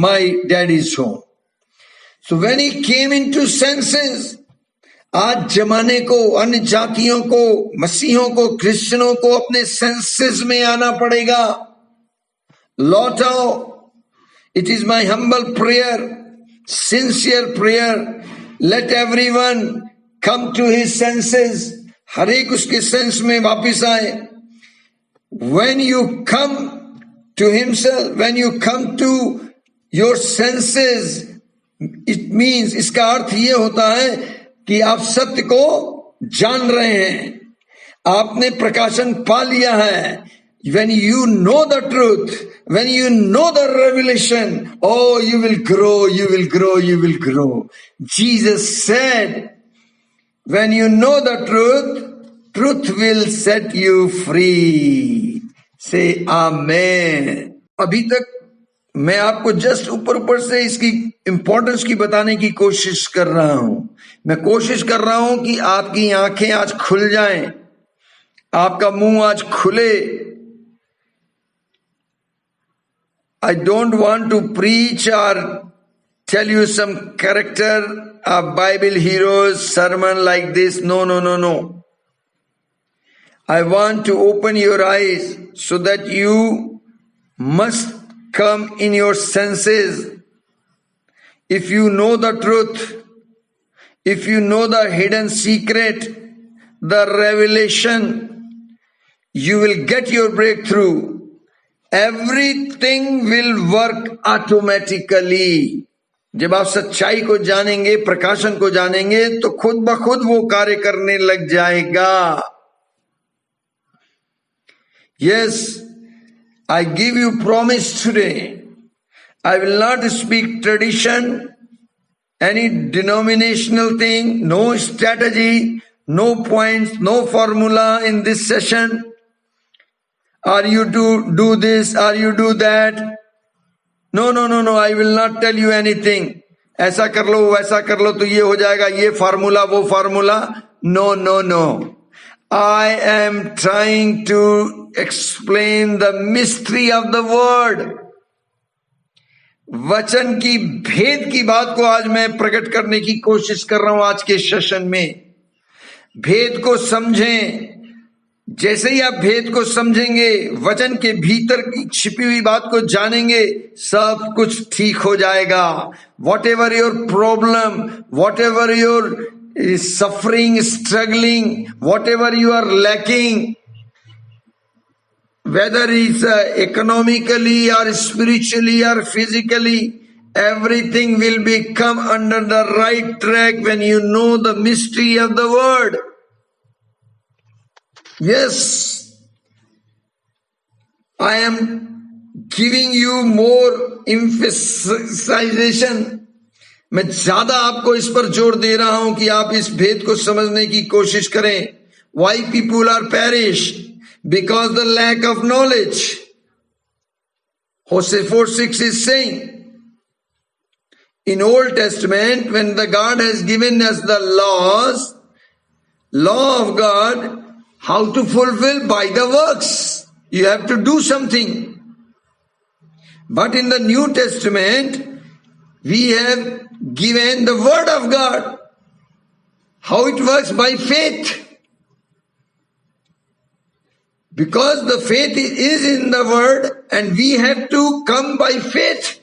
Speaker 1: my daddy's home. So when he came into senses, आज जमाने को, अन्य जातियों को, मसीहों को, क्रिश्चियनों को अपने सेंसेस में आना पड़ेगा. लौट आओ. It is my humble prayer, sincere prayer, let everyone come to his senses. हर एक उसके सेंस में वापिस आए. When you come to himself, when you come to your senses, it means, इसका अर्थ ये होता है कि आप सत्य को जान रहे हैं, आपने प्रकाशन पा लिया है. When you know the truth, when you know the revelation, oh, you will grow, you will grow, you will grow. Jesus said, when you know the truth, truth will set you free. Say amen. अभी तक मैं आपको जस्ट ऊपर ऊपर से इसकी इंपॉर्टेंस की बताने की कोशिश कर रहा हूं. मैं कोशिश कर रहा हूं कि आपकी आंखें आज खुल जाएं, आपका मुंह आज खुले. I don't want to preach or tell you some character of Bible heroes sermon like this. No, no, no, no. I want to open your eyes so that you must come in your senses. If you know the truth, if you know the hidden secret, the revelation, you will get your breakthrough. Everything will work automatically. जब आप सच्चाई को जानेंगे, प्रकाशन को जानेंगे, तो खुद ब खुद वो कार्य करने लग जाएगा. Yes, I give you promise today. I will not speak tradition, any denominational thing, no strategy, no points, no formula in this session. Are you to do this? Are you do that? No, no, no, no. I will not tell you anything. ऐसा कर लो, वैसा कर लो तो ये हो जाएगा, ये फार्मूला, वो formula. No, no, no. I am trying to explain the mystery of the word. वचन की भेद की बात को आज मैं प्रकट करने की कोशिश कर रहा हूं आज के सेशन में. भेद को समझें. जैसे ही आप भेद को समझेंगे, वचन के भीतर की छिपी हुई बात को जानेंगे, सब कुछ ठीक हो जाएगा. What ever your problem, what ever your suffering, struggling, whatever you are lacking, whether it's economically or spiritually or physically, everything will become under the right track when you know the mystery of the word. Yes, I am giving you more emphasization. मैं ज्यादा आपको इस पर जोर दे रहा हूं कि आप इस भेद को समझने की कोशिश करें. Why people are perished? Because the lack of knowledge. Hosea 4:6 is saying, in Old Testament, when the God has given us the law of God, how to fulfill by the works. You have to do something. But in the New Testament, we have given the word of God. How it works? By faith. Because the faith is in the word and we have to come by faith.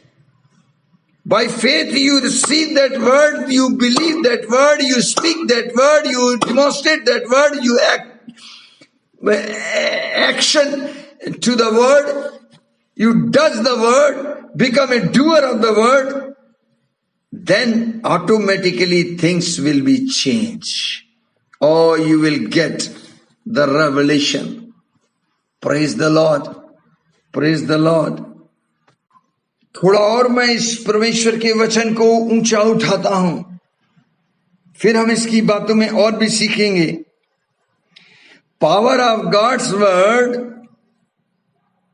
Speaker 1: By faith you receive that word, you believe that word, you speak that word, you demonstrate that word, you action to the word, you does the word, become a doer of the word. Then automatically things will be changed. Or you will get the revelation. Praise the Lord. Praise the Lord. थोड़ा और मैं इस परमेश्वर के वचन को ऊंचा उठाता हूं, फिर हम इसकी बातों में और भी सीखेंगे. Power of God's word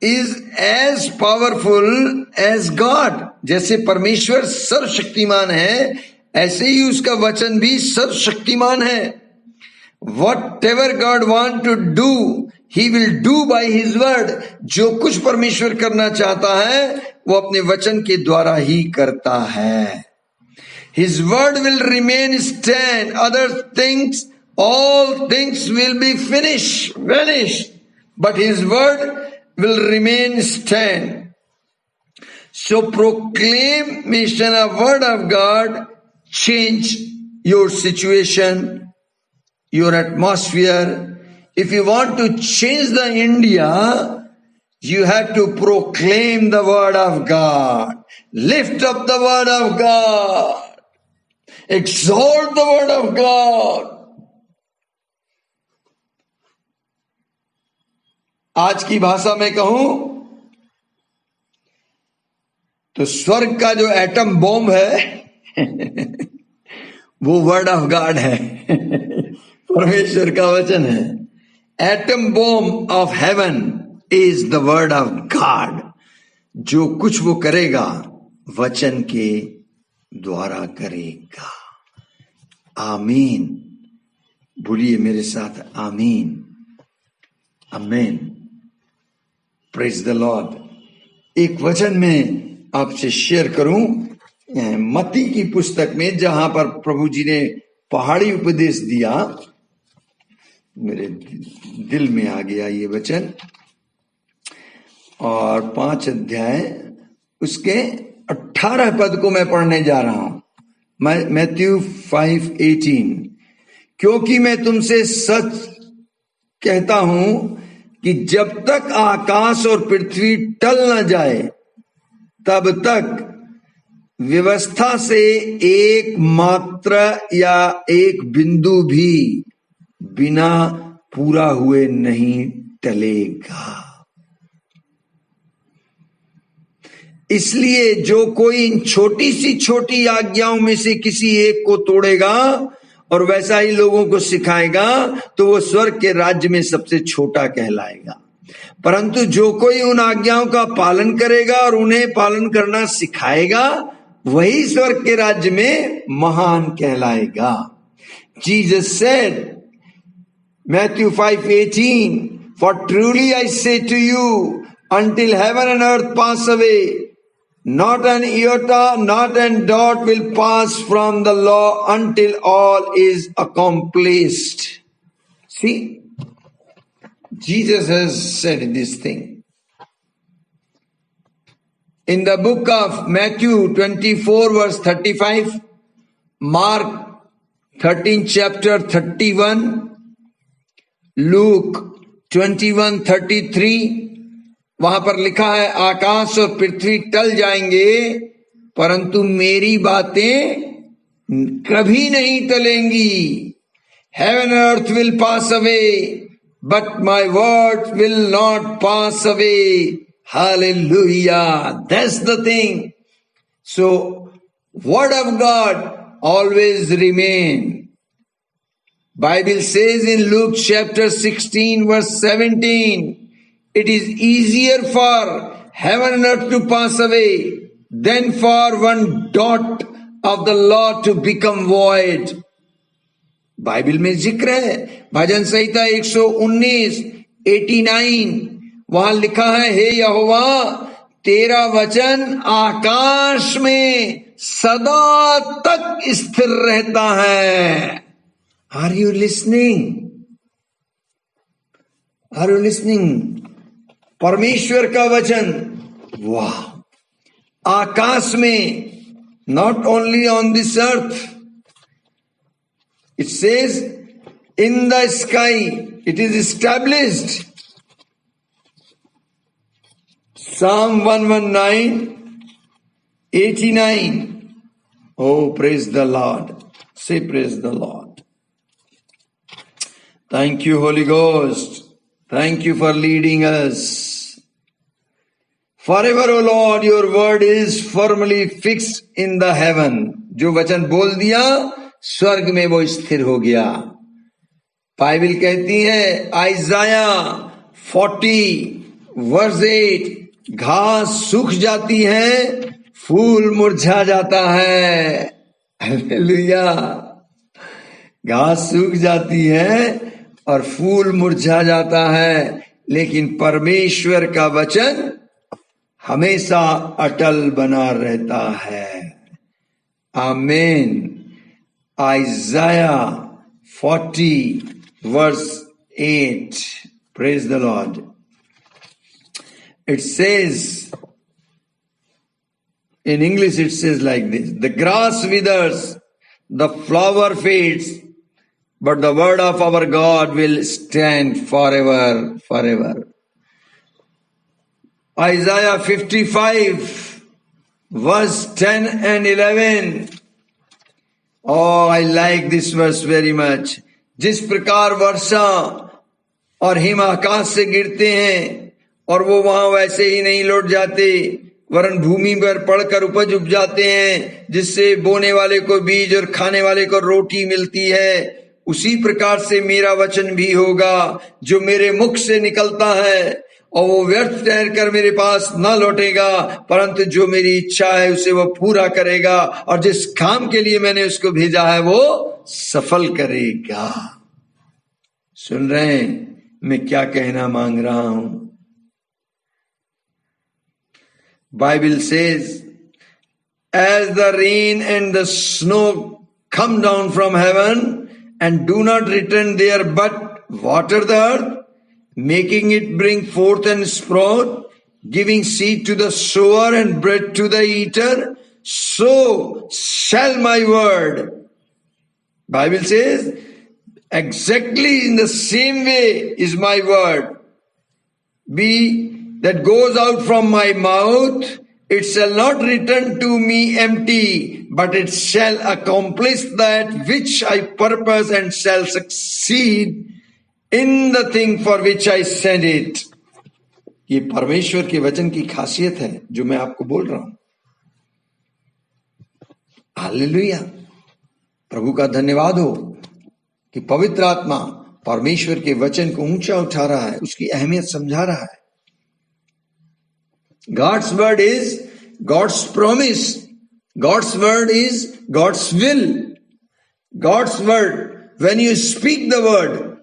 Speaker 1: is as powerful as God. जैसे परमेश्वर सर्वशक्तिमान है, ऐसे ही उसका वचन भी सर्वशक्तिमान है. Whatever God want to do, He will do by His word. जो कुछ परमेश्वर करना चाहता है वो अपने वचन के द्वारा ही करता है. His word will remain stand. Other things, all things will be vanished. But His word will remain stand. So proclamation of word of God change your situation, your atmosphere. If you want to change the India, you have to proclaim the word of God. Lift up the word of God. Exalt the word of God. आज की भाषा में कहूं तो स्वर्ग का जो एटम बॉम्ब है वो वर्ड ऑफ गॉड है, परमेश्वर का वचन है. Atom bomb of heaven is the word of God. जो कुछ वो करेगा वचन के द्वारा करेगा. आमीन. बोलिए मेरे साथ आमीन. आमीन. Praise the Lord. एक वचन में आपसे शेयर करूं मत्ती की पुस्तक में, जहां पर प्रभु जी ने पहाड़ी उपदेश दिया. मेरे दिल में आ गया ये वचन. और 5 अध्याय उसके 18 पद को मैं पढ़ने जा रहा हूं. मैथ्यू 5:18. क्योंकि मैं तुमसे सच कहता हूं कि जब तक आकाश और पृथ्वी टल न जाए तब तक व्यवस्था से एक मात्रा या एक बिंदु भी बिना पूरा हुए नहीं टलेगा. इसलिए जो कोई इन छोटी आज्ञाओं में से किसी एक को तोड़ेगा और वैसा ही लोगों को सिखाएगा तो वो स्वर्ग के राज्य में सबसे छोटा कहलाएगा. परंतु जो कोई उन आज्ञाओं का पालन करेगा और उन्हें पालन करना सिखाएगा वही स्वर्ग के राज्य में महान कहलाएगा. Jesus said, Matthew 5:18, for truly I say to you, until heaven and earth pass away, not an iota, not an dot will pass from the law until all is accomplished. See, Jesus has said this thing. In the book of Matthew 24 verse 35, Mark 13 chapter 31, Luke 21:33, वहां पर लिखा है आकाश और पृथ्वी टल जाएंगे परंतु मेरी बातें कभी नहीं टलेंगी. Heaven and earth will pass away, but my words will not pass away. Hallelujah. That's the thing. So, word of God always remain. Bible says in Luke chapter 16 verse 17, it is easier for heaven and earth to pass away than for one dot of the law to become void. Bible में जिक्र है, भजन संहिता 119 89, वहां लिखा है हे यहोवा तेरा वचन आकाश में सदा तक स्थिर रहता है. Are you listening? Are you listening? परमेश्वर का वचन वाह आकाश में, not only on this earth. It says in the sky it is established. Psalm 119:89. Oh, praise the Lord. Say praise the Lord. Thank you, Holy Ghost. Thank you for leading us. Forever, O Lord, your word is firmly fixed in the heaven. जो वचन बोल दिया स्वर्ग में वो स्थिर हो गया. बाइबल कहती है आइजाया 40 वर्स 8, घास सूख जाती है, फूल मुरझा जाता है। हालेलुया। घास सूख जाती है और फूल मुरझा जाता है, लेकिन परमेश्वर का वचन हमेशा अटल बना रहता है। आमीन। आइजाया 40 verse 8. Praise the Lord. It says, in English it says like this: the grass withers, the flower fades, but the word of our God will stand forever, forever. Isaiah 55 verse 10 and 11. Oh, I like this verse very much. जिस प्रकार वर्षा और हिम आकाश से गिरते हैं और वो वहां वैसे ही नहीं लौट जाते, वरन भूमि पर पड़कर उपज उपजाते हैं, जिससे बोने वाले को बीज और खाने वाले को रोटी मिलती है, उसी प्रकार से मेरा वचन भी होगा जो मेरे मुख से निकलता है, और वो व्यर्थ ठहरकर मेरे पास न लौटेगा, परंतु जो मेरी इच्छा है उसे वो पूरा करेगा, और जिस काम के लिए मैंने उसको भेजा है वो सफल करेगा। सुन रहे हैं मैं क्या कहना मांग रहा हूं? Bible says, as the rain and the snow come down from heaven and do not return there but water the earth, making it bring forth and sprout, giving seed to the sower and bread to the eater, so shall my word. Bible says, exactly in the same way is my word be that goes out from my mouth. It shall not return to me empty, but it shall accomplish that which I purpose and shall succeed in the thing for which I sent it. ये परमेश्वर के वचन की खासियत है जो मैं आपको बोल रहा हूं। हालेलुया। प्रभु का धन्यवाद हो कि पवित्र आत्मा परमेश्वर के वचन को ऊंचा उठा रहा है, उसकी अहमियत समझा रहा है। God's word is God's promise. God's word is God's will. God's word, when you speak the word,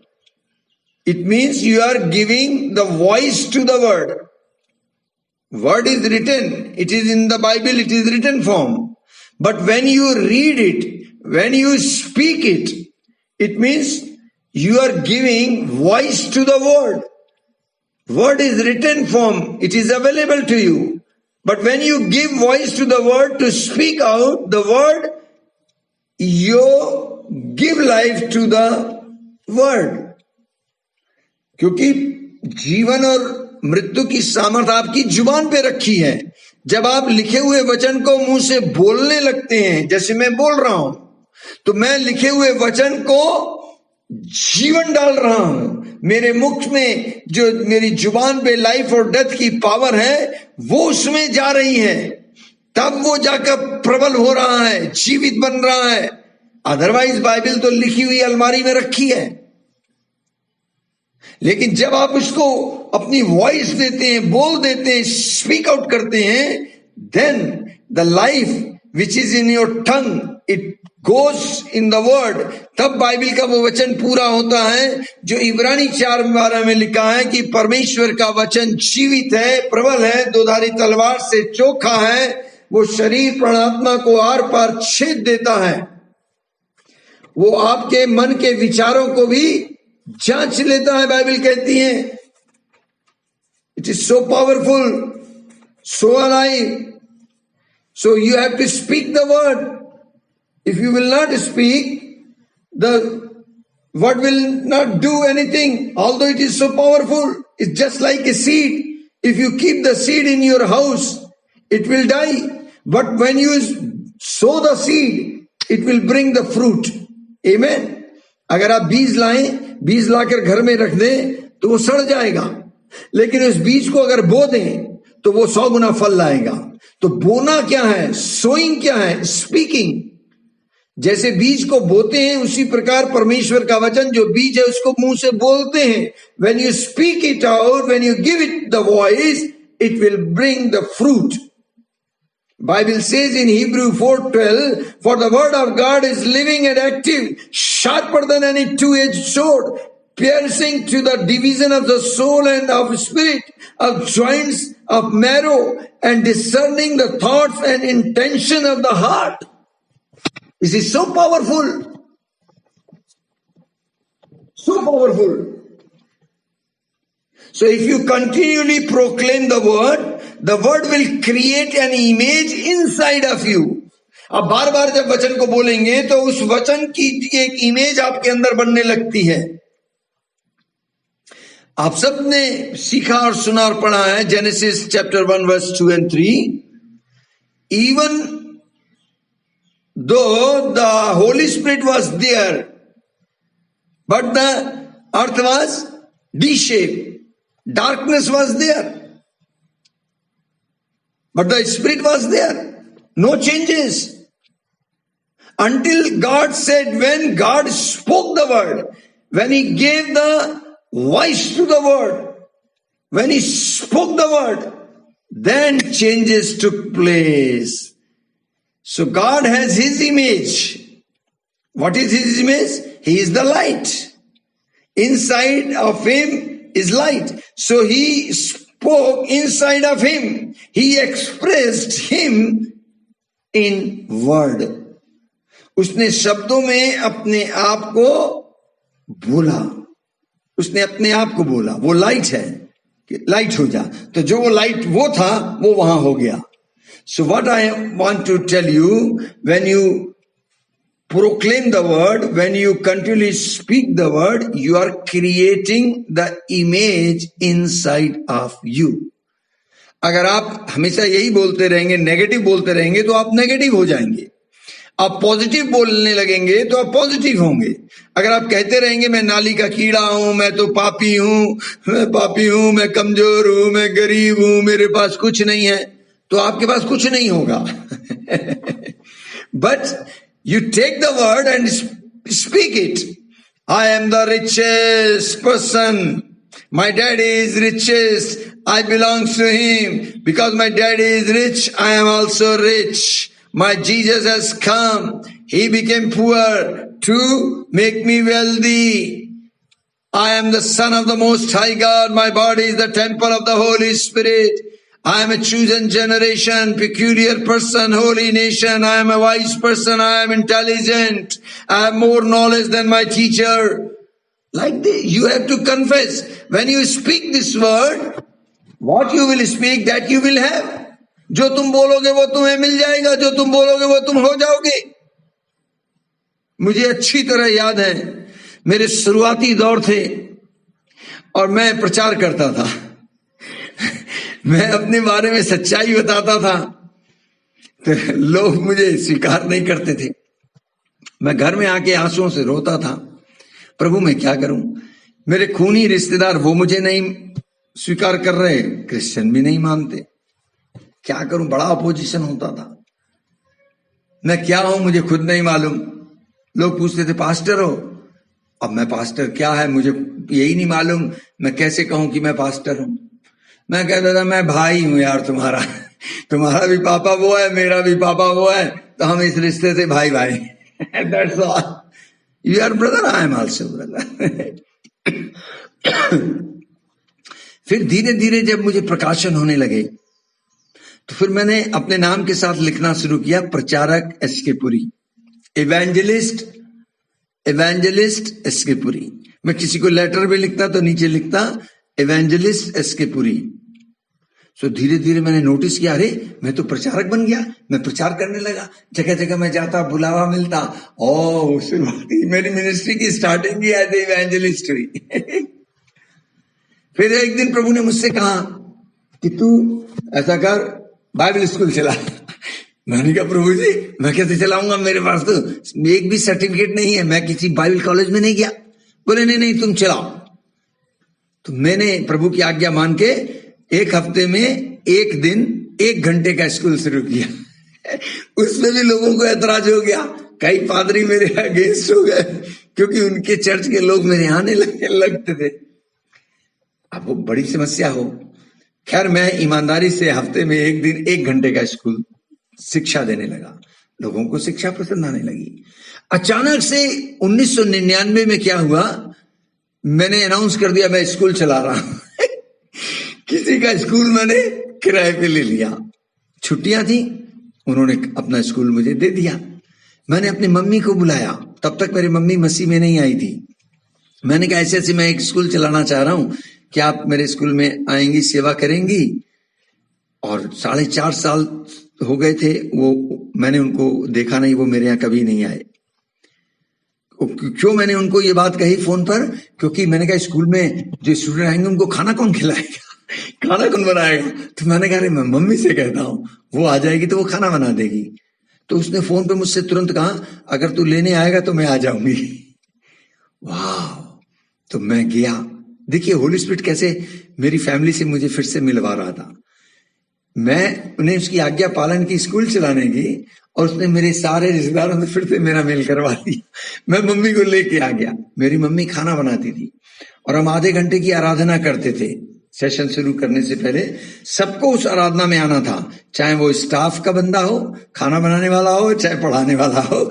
Speaker 1: it means you are giving the voice to the word. Word is written. It is in the Bible. It is written form. But when you read it, when you speak it, it means you are giving voice to the word. Word is written form. It is available to you. But when you give voice to the word to speak out the word, you give life to the word. क्योंकि जीवन और मृत्यु की सामर्थ आपकी जुबान पे रखी है। जब आप लिखे हुए वचन को मुंह से बोलने लगते हैं, जैसे मैं बोल रहा हूं, तो मैं लिखे हुए वचन को जीवन डाल रहा हूं। मेरे मुख में जो मेरी जुबान पे लाइफ और डेथ की पावर है वो उसमें जा रही है, तब वो जाकर प्रबल हो रहा है, जीवित बन रहा है। अदरवाइज बाइबल तो लिखी हुई अलमारी में रखी है। लेकिन जब आप उसको अपनी वॉइस देते हैं, बोल देते हैं, स्पीक आउट करते हैं, then the life which is in your tongue it goes in the word. तब बाइबल का वो वचन पूरा होता है जो इब्रानी 4:12 में लिखा है कि परमेश्वर का वचन जीवित है, प्रबल है, दोधारी तलवार से चोखा है, वो शरीर प्राण आत्मा को आर पार छेद देता है, वो आपके मन के विचारों को भी जांच लेता है। बाइबल कहती है it is so powerful, so alive, so you have to speak the word. If you will not speak, the word will not do anything, although it is so powerful. It's just like a seed. If you keep the seed in your house, it will die. But when you sow the seed, it will bring the fruit. Amen. अगर आप बीज लाएं, बीज लाकर घर में रख दें तो वो सड़ जाएगा, लेकिन उस बीज को अगर बो दें तो वो 100 गुना फल लाएगा। तो बोना क्या है, सोइंग क्या है, स्पीकिंग। जैसे बीज को बोते हैं उसी प्रकार परमेश्वर का वचन जो बीज है उसको मुंह से बोलते हैं. When you speak it out, when you give it the voice, it will bring the fruit. Bible says in Hebrew 4:12, for the word of God is living and active, sharper than any two-edged sword, piercing to the division of the soul and of spirit, of joints, of marrow, and discerning the thoughts and intention of the heart. This is so powerful. So powerful. So if you continually proclaim the word will create an image inside of you. अब बार बार जब वचन को बोलेंगे तो उस वचन की एक इमेज आपके अंदर बनने लगती है. आप सबने सीखा और सुना और पढ़ा है genesis chapter 1 verse 2 and 3. Even though the Holy Spirit was there, but the earth was D-shaped. Darkness was there, but the Spirit was there. No changes. Until God said, when God spoke the word, when He gave the voice to the word, when He spoke the word, then changes took place. So God has His image. What is His image? He is the light. Inside of Him is light. So He spoke inside of Him. He expressed Him in word. उसने शब्दों में अपने आप को बोला. उसने अपने आप को बोला. वो लाइट है कि लाइट हो जा. तो जो वो लाइट वो था वो वहां हो गया. So what I want to tell you, when you proclaim the word, when you continually speak the word, you are creating the image inside of you. अगर आप हमेशा यही बोलते रहेंगे, नेगेटिव बोलते रहेंगे तो आप नेगेटिव हो जाएंगे. आप पॉजिटिव बोलने लगेंगे तो आप पॉजिटिव होंगे. अगर आप कहते रहेंगे मैं नाली का कीड़ा हूं, मैं तो पापी हूं, मैं कमजोर हूं, मैं गरीब हूं, मेरे पास कुछ नहीं है, तो आपके पास कुछ नहीं होगा. But you take the word and speak it. I am the richest person. My daddy is richest. I belong to him. Because my daddy is rich, I am also rich. My Jesus has come. He became poor to make me wealthy. I am the son of the Most High God. My body is the temple of the Holy Spirit. I am a chosen generation, peculiar person, holy nation. I am a wise person. I am intelligent. I have more knowledge than my teacher. Like this, you have to confess. When you speak this word, what you will speak, that you will have. जो तुम बोलोगे वो तुम्हें मिल जाएगा. जो तुम बोलोगे वो तुम हो जाओगे. मुझे अच्छी तरह याद है, मेरे शुरुआती दौर थे और मैं प्रचार करता था. मैं अपने बारे में सच्चाई बताता था तो लोग मुझे स्वीकार नहीं करते थे. मैं घर में आके आंसुओं से रोता था, प्रभु मैं क्या करूं. मेरे खूनी रिश्तेदार वो मुझे नहीं स्वीकार कर रहे, क्रिश्चियन भी नहीं मानते. क्या करूं, बड़ा अपोजिशन होता था. मैं क्या हूं मुझे खुद नहीं मालूम. लोग पूछते थे पास्टर हो. अब मैं पास्टर क्या है मुझे यही नहीं मालूम. मैं कैसे कहूं कि मैं पास्टर हूं. मैं कहता था मैं भाई हूं यार तुम्हारा. तुम्हारा भी पापा वो है, मेरा भी पापा वो है, तो हम इस रिश्ते से भाई भाई. That's all. You are brother, I am also brother. फिर धीरे धीरे जब मुझे प्रकाशन होने लगे तो फिर मैंने अपने नाम के साथ लिखना शुरू किया, प्रचारक S K Puri, evangelist S K Puri. मैं किसी को लेटर भी लिखता तो नीचे लिखता इवेंजलिस्ट एसके पुरी. सो धीरे धीरे मैंने नोटिस किया, अरे मैं तो प्रचारक बन गया. मैं प्रचार करने लगा, जगह जगह मैं जाता, बुलावा मिलता. मेरी मिनिस्ट्री की स्टार्टिंग ही एज इवेंजलिस्ट हुई. फिर एक दिन प्रभु ने मुझसे कहा कि तू ऐसा कर, बाइबल स्कूल चला. मैंने कहा प्रभु जी मैं कैसे चलाऊंगा, मेरे पास तो एक भी सर्टिफिकेट नहीं है, मैं किसी बाइबल कॉलेज में नहीं गया. बोले नहीं तुम चलाओ. तो मैंने प्रभु की आज्ञा मान के एक हफ्ते में एक दिन 1 घंटे का स्कूल शुरू किया. उसमें भी लोगों को ऐतराज हो गया, कई पादरी मेरे अगेंस्ट हो गए क्योंकि उनके चर्च के लोग मेरे आने लगते थे। अब वो बड़ी समस्या हो। खैर मैं ईमानदारी से हफ्ते में एक दिन 1 घंटे का स्कूल शिक्षा देने लगा। लोगों को शिक्षा पसंद आने लगी। अचानक से 1999 में क्या हुआ, मैंने अनाउंस कर दिया मैं स्कूल चला रहा हूं। किसी का स्कूल मैंने किराए पे ले लिया। छुट्टियां थी, उन्होंने अपना स्कूल मुझे दे दिया। मैंने अपनी मम्मी को बुलाया, तब तक मेरी मम्मी मसीह में नहीं आई थी। मैंने कहा ऐसे ऐसे मैं एक स्कूल चलाना चाह रहा हूं, क्या आप मेरे स्कूल में आएंगी, सेवा करेंगी? और 4.5 साल हो गए थे, वो मैंने उनको देखा नहीं, वो मेरे यहाँ कभी नहीं आए। क्यों मैंने उनको ये बात कही फोन पर? क्योंकि मैंने कहा स्कूल में जो स्टूडेंट आएंगे उनको खाना कौन खिलाएगा, खाना कौन बनाएगा? तो मैंने कहा मैं मम्मी से कहता हूँ, वो आ जाएगी तो वो खाना बना देगी। तो उसने फोन पे मुझसे तुरंत कहा अगर तू लेने आएगा तो मैं आ जाऊंगी। वाह! तो मैं गया। देखिए होली स्पिरिट कैसे मेरी फैमिली से मुझे फिर से मिलवा रहा था। मैं उन्हें उसकी आज्ञा पालन की, स्कूल चलाने की, और उसने मेरे सारे रिश्तेदारों से फिर से मेरा मेल करवा दिया। मैं मम्मी को लेके आ गया। मेरी मम्मी खाना बनाती थी और हम आधे घंटे की आराधना करते थे। सेशन शुरू करने से पहले सबको उस आराधना में आना था, चाहे वो स्टाफ का बंदा हो, खाना बनाने वाला हो, चाहे पढ़ाने वाला हो।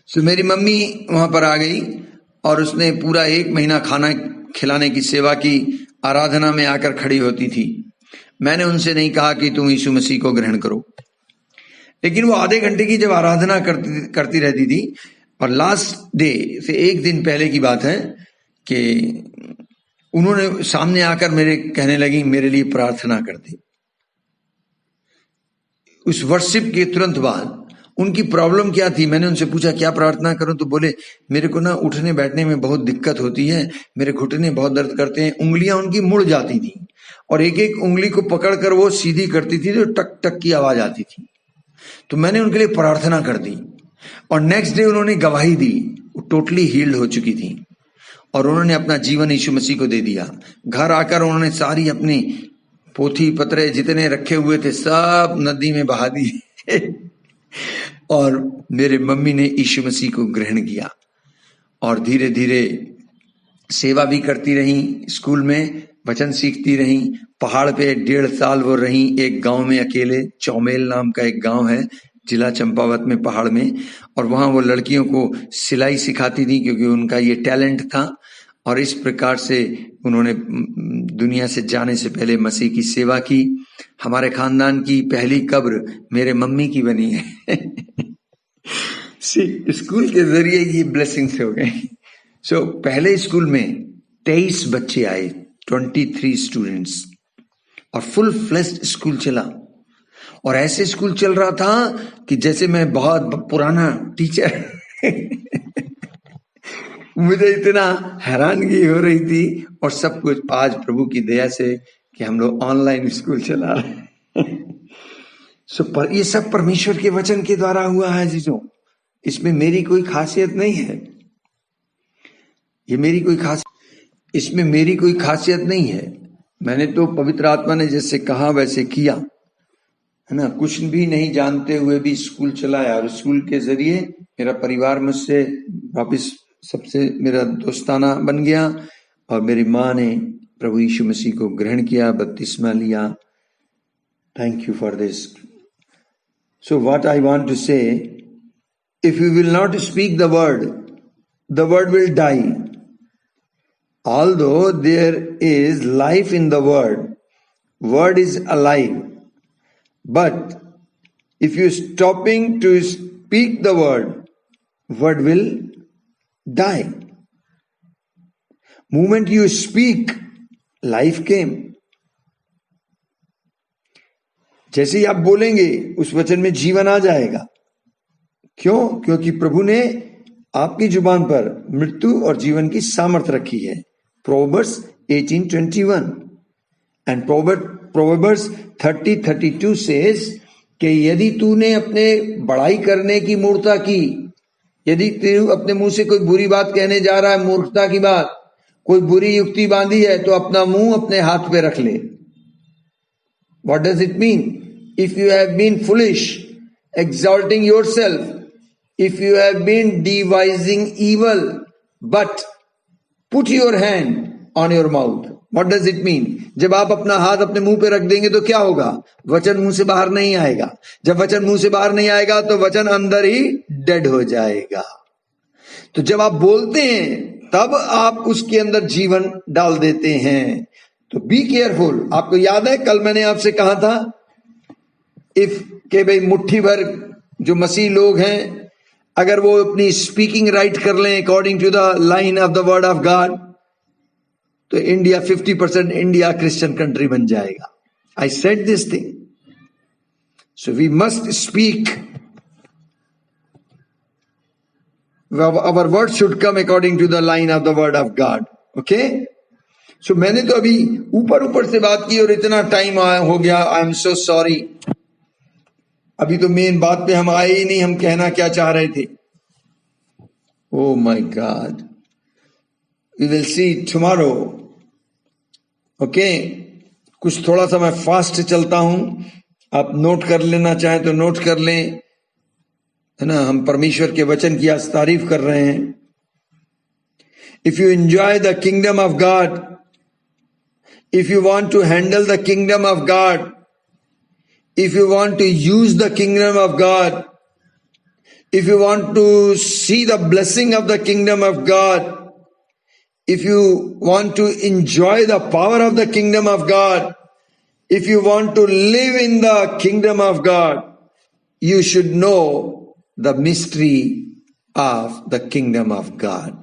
Speaker 1: तो मेरी मम्मी वहां पर आ गई और उसने पूरा 1 महीना खाना खिलाने की सेवा की, आराधना में आकर खड़ी होती थी। मैंने उनसे नहीं कहा कि तुम यीशु मसीह को ग्रहण करो, लेकिन वो आधे घंटे की जब आराधना करती रहती थी, और लास्ट डे से 1 दिन पहले की बात है कि उन्होंने सामने आकर मेरे कहने लगी मेरे लिए प्रार्थना कर दे। उस वर्शिप के तुरंत बाद उनकी प्रॉब्लम क्या थी, मैंने उनसे पूछा क्या प्रार्थना करूं, तो बोले मेरे को ना उठने बैठने में बहुत दिक्कत होती है, मेरे घुटने बहुत दर्द करते हैं। उंगलियां उनकी मुड़ जाती थी और एक एक उंगली को पकड़कर वो सीधी करती थी तो टक टक की आवाज आती थी। तो मैंने उनके लिए प्रार्थना कर दी और नेक्स्ट डे उन्होंने गवाही दी, वो टोटली हील्ड हो चुकी थी और उन्होंने अपना जीवन यीशु मसीह को दे दिया। घर आकर उन्होंने सारी अपनी पोथी पत्रे जितने रखे हुए थे सब नदी में बहा दिए और मेरे मम्मी ने यीशु मसीह को ग्रहण किया और धीरे धीरे सेवा भी करती रही, स्कूल में वचन सीखती रही। पहाड़ पे 1.5 साल वो रही, एक गांव में अकेले, चौमेल नाम का एक गांव है जिला चंपावत में, पहाड़ में, और वहां वो लड़कियों को सिलाई सिखाती थी क्योंकि उनका ये टैलेंट था। और इस प्रकार से उन्होंने दुनिया से जाने से पहले मसीह की सेवा की। हमारे खानदान की पहली कब्र मेरे मम्मी की बनी है। स्कूल के जरिए ये ब्लेसिंग्स हो गए। सो पहले स्कूल में 23 बच्चे आए, 23 स्टूडेंट्स, और फुल फ्लेश्ड स्कूल चला। और ऐसे स्कूल चल रहा था कि जैसे मैं बहुत पुराना टीचर मुझे इतना हैरानगी हो रही थी। और सब कुछ आज प्रभु की दया से कि हम लोग ऑनलाइन स्कूल चला रहे हैं। ये सब परमेश्वर के वचन के द्वारा हुआ है जीजों। इसमें मेरी कोई खासियत नहीं है, इसमें मेरी कोई खासियत नहीं है। मैंने तो पवित्र आत्मा ने जैसे कहा वैसे किया, है ना। कुछ भी नहीं जानते हुए भी स्कूल चलाया और स्कूल के जरिए मेरा परिवार मुझसे वापस सबसे मेरा दोस्ताना बन गया और मेरी माँ ने प्रभु यीशु मसीह को ग्रहण किया, बपतिस्मा लिया। Thank you for this. So what I want to say, if you will not speak the word will die. Although there is life in the word is alive. But if you stopping to speak the word will die. Moment you speak, life came. जैसे ही आप बोलेंगे उस वचन में जीवन आ जाएगा। क्यों? क्योंकि प्रभु ने आपकी जुबान पर मृत्यु और जीवन की सामर्थ रखी है। Proverbs 18:21 and Proverbs 30:32 says कि यदि तूने अपने बड़ाई करने की मूर्खता की, यदि तू अपने मुंह से कोई बुरी बात कहने जा रहा है, मूर्खता की बात, कोई बुरी युक्ति बांधी है, तो अपना मुंह अपने हाथ पे रख ले। What does it mean? If you have been foolish, exalting yourself, if you have been devising evil, but put your hand on your mouth. What does it mean? जब आप अपना हाथ अपने मुंह पे रख देंगे तो क्या होगा? वचन मुंह से बाहर नहीं आएगा. जब वचन मुंह से बाहर नहीं आएगा तो वचन अंदर ही डेड हो जाएगा. तो जब आप बोलते हैं तब आप उसके अंदर जीवन डाल देते हैं. तो बी केयरफुल. आपको याद है कल मैंने आपसे कहा था, इफ के भाई मुट्ठी भर जो मसीह लोग हैं अगर वो अपनी स्पीकिंग राइट कर लें according to the line of the word of God, तो इंडिया 50% इंडिया क्रिश्चियन कंट्री बन जाएगा. I said this thing. So we must speak, our word should come according to the line of the word of God. Okay. So मैंने तो अभी ऊपर से बात की और इतना टाइम हो गया. I am so sorry. अभी तो मेन बात पे हम आए ही नहीं. हम कहना क्या चाह रहे थे? Oh my God. We will see tomorrow. Okay. कुछ थोड़ा सा मैं फास्ट चलता हूं. आप नोट कर लेना चाहें तो नोट कर लें, है ना. हम परमेश्वर के वचन की आज तारीफ कर रहे हैं. If you enjoy the kingdom of God, if you want to handle the kingdom of God, if you want to use the kingdom of God, if you want to see the blessing of the kingdom of God, if you want to enjoy the power of the kingdom of God, if you want to live in the kingdom of God, you should know the mystery of the kingdom of God.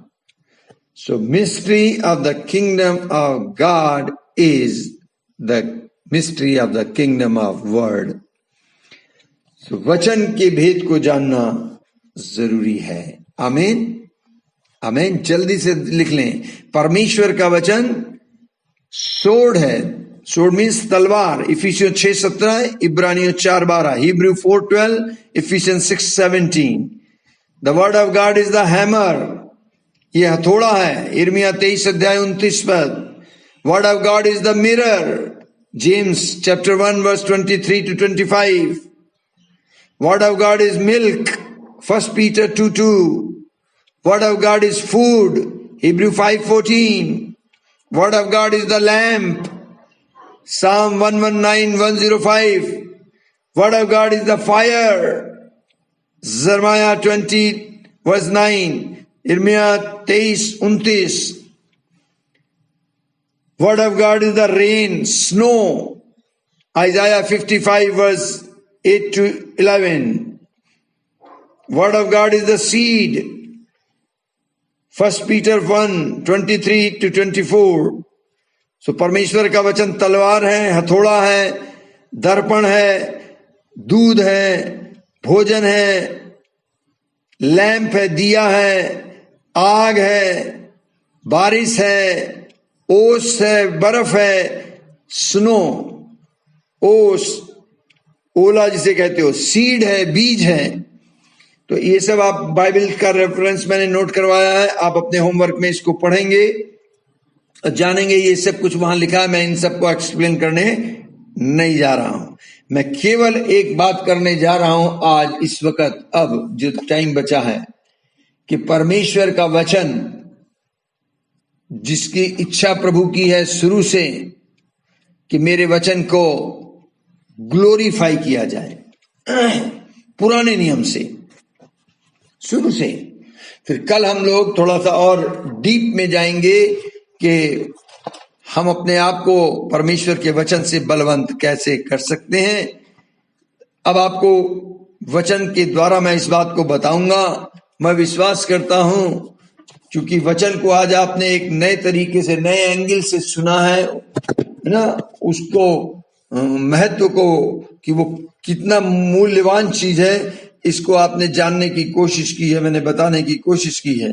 Speaker 1: So mystery of the kingdom of God is the mystery of the kingdom of word. So वचन के भेद को जानना जरूरी है. आमीन. आमीन. जल्दी से लिख लें. परमेश्वर का वचन सोर्ड है. सोर्ड मीन्स तलवार. इफिसियन 6:17, इब्रानियों 4:12, Hebrew 4:12, Ephesian 6:17. The word of God is the hammer. यह हथौड़ा है. इर्मिया 23:29. Word of God is the mirror. James chapter 1 verse 23 to 25. Word of God is milk. 1 Peter 2:2. Word of God is food. Hebrew 5:14. Word of God is the lamp. Psalm 119:105. Word of God is the fire. Jeremiah 20 verse 9. Irmiah 23:29. Word of God is the rain, snow. Isaiah 55 verse 8 to 11. Word of God is the seed. 1 Peter 1:23 to 24. So परमेश्वर का वचन तलवार है, हथौड़ा है, दर्पण है, दूध है, भोजन है, लैंप है, दिया है, आग है, बारिश है, ओस है, बर्फ है, स्नो, ओस, ओला जिसे कहते हो, सीड है, बीज है. तो ये सब आप बाइबल का रेफरेंस मैंने नोट करवाया है. आप अपने होमवर्क में इसको पढ़ेंगे और जानेंगे ये सब कुछ वहां लिखा है. मैं इन सबको एक्सप्लेन करने नहीं जा रहा हूं. मैं केवल एक बात करने जा रहा हूं आज इस वक्त, अब जो टाइम बचा है, कि परमेश्वर का वचन जिसकी इच्छा प्रभु की है शुरू से कि मेरे वचन को ग्लोरीफाई किया जाए, पुराने नियम से शुरू से. फिर कल हम लोग थोड़ा सा और डीप में जाएंगे कि हम अपने आप को परमेश्वर के वचन से बलवंत कैसे कर सकते हैं. अब आपको वचन के द्वारा मैं इस बात को बताऊंगा. मैं विश्वास करता हूं क्योंकि वचन को आज आपने एक नए तरीके से, नए एंगल से सुना है ना, उसको महत्व को कि वो कितना मूल्यवान चीज है, इसको आपने जानने की कोशिश की है, मैंने बताने की कोशिश की है.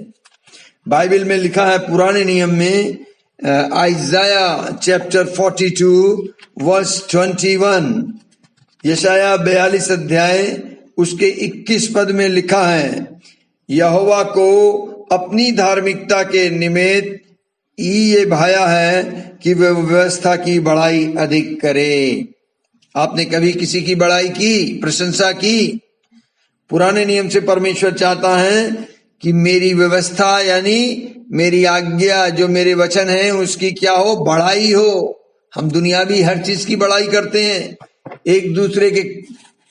Speaker 1: बाइबल में लिखा है पुराने नियम में, आइजाया चैप्टर 42 वर्स 21, यशाया 42 अध्याय उसके 21 पद में लिखा है, यहोवा को अपनी धार्मिकता के निमित्त ये भाया है कि वह व्यवस्था की बड़ाई अधिक करे. आपने कभी किसी की बड़ाई की, प्रशंसा की? पुराने नियम से परमेश्वर चाहता है कि मेरी व्यवस्था यानी मेरी आज्ञा, जो मेरे वचन है, उसकी क्या हो, बढ़ाई हो। हम दुनियावी हर चीज की बड़ाई करते हैं, एक दूसरे के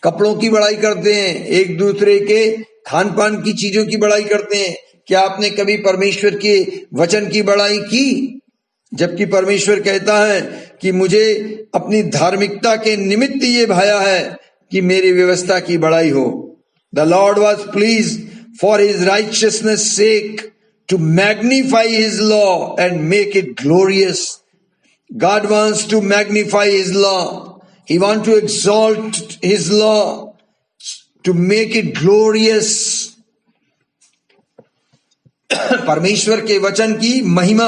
Speaker 1: कपड़ों की बड़ाई करते हैं, एक दूसरे के खान पान की चीजों की बड़ाई करते हैं। क्या आपने कभी परमेश्वर के वचन की बड़ाई की? जबकि परमेश्वर कहता है कि मुझे अपनी धार्मिकता के निमित्त ये भाया है कि मेरी व्यवस्था की बड़ाई हो। The Lord was please for his righteousness sake to magnify his law and make it glorious. God wants to magnify his law. He wants to exalt his law to make it glorious. परमेश्वर के वचन की महिमा,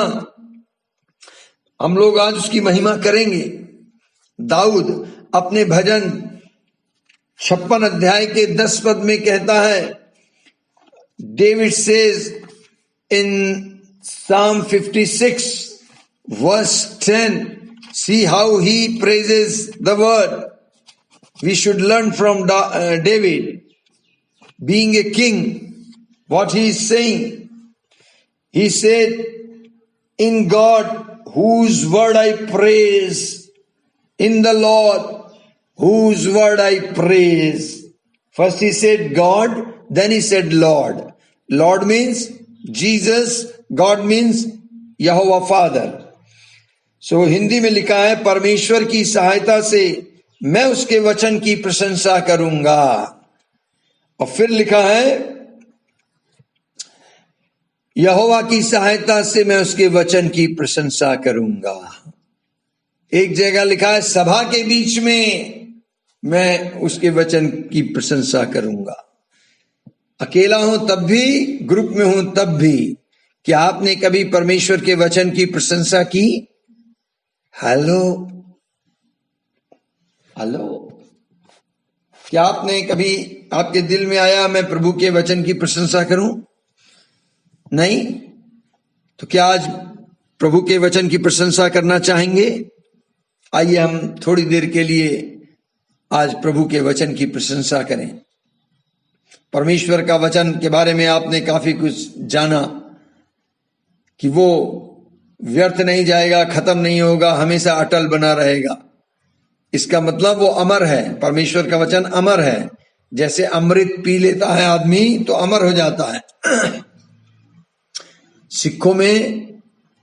Speaker 1: हम लोग आज उसकी महिमा करेंगे। दाऊद अपने भजन 56 अध्याय के 10 पद में कहता है, David says in Psalm 56 verse 10, see how he praises the word. We should learn from David, being a king, what he is saying. He said, in God whose word I praise, in the Lord whose word I praise. First he said God, then he said Lord. Lord means Jesus, God means Yehovah Father. सो हिंदी में लिखा है, परमेश्वर की सहायता से मैं उसके वचन की प्रशंसा करूंगा। और फिर लिखा है, यहोवा की सहायता से मैं उसके वचन की प्रशंसा करूंगा। एक जगह लिखा है, सभा के बीच में मैं उसके वचन की प्रशंसा करूंगा। अकेला हूं तब भी, ग्रुप में हूं तब भी। क्या आपने कभी परमेश्वर के वचन की प्रशंसा की? हेलो हेलो, क्या आपने कभी, आपके दिल में आया मैं प्रभु के वचन की प्रशंसा करूं? नहीं? तो क्या आज प्रभु के वचन की प्रशंसा करना चाहेंगे? आइए हम थोड़ी देर के लिए आज प्रभु के वचन की प्रशंसा करें। परमेश्वर का वचन के बारे में आपने काफी कुछ जाना कि वो व्यर्थ नहीं जाएगा, खत्म नहीं होगा, हमेशा अटल बना रहेगा। इसका मतलब वो अमर है। परमेश्वर का वचन अमर है। जैसे अमृत पी लेता है आदमी तो अमर हो जाता है। सिखों में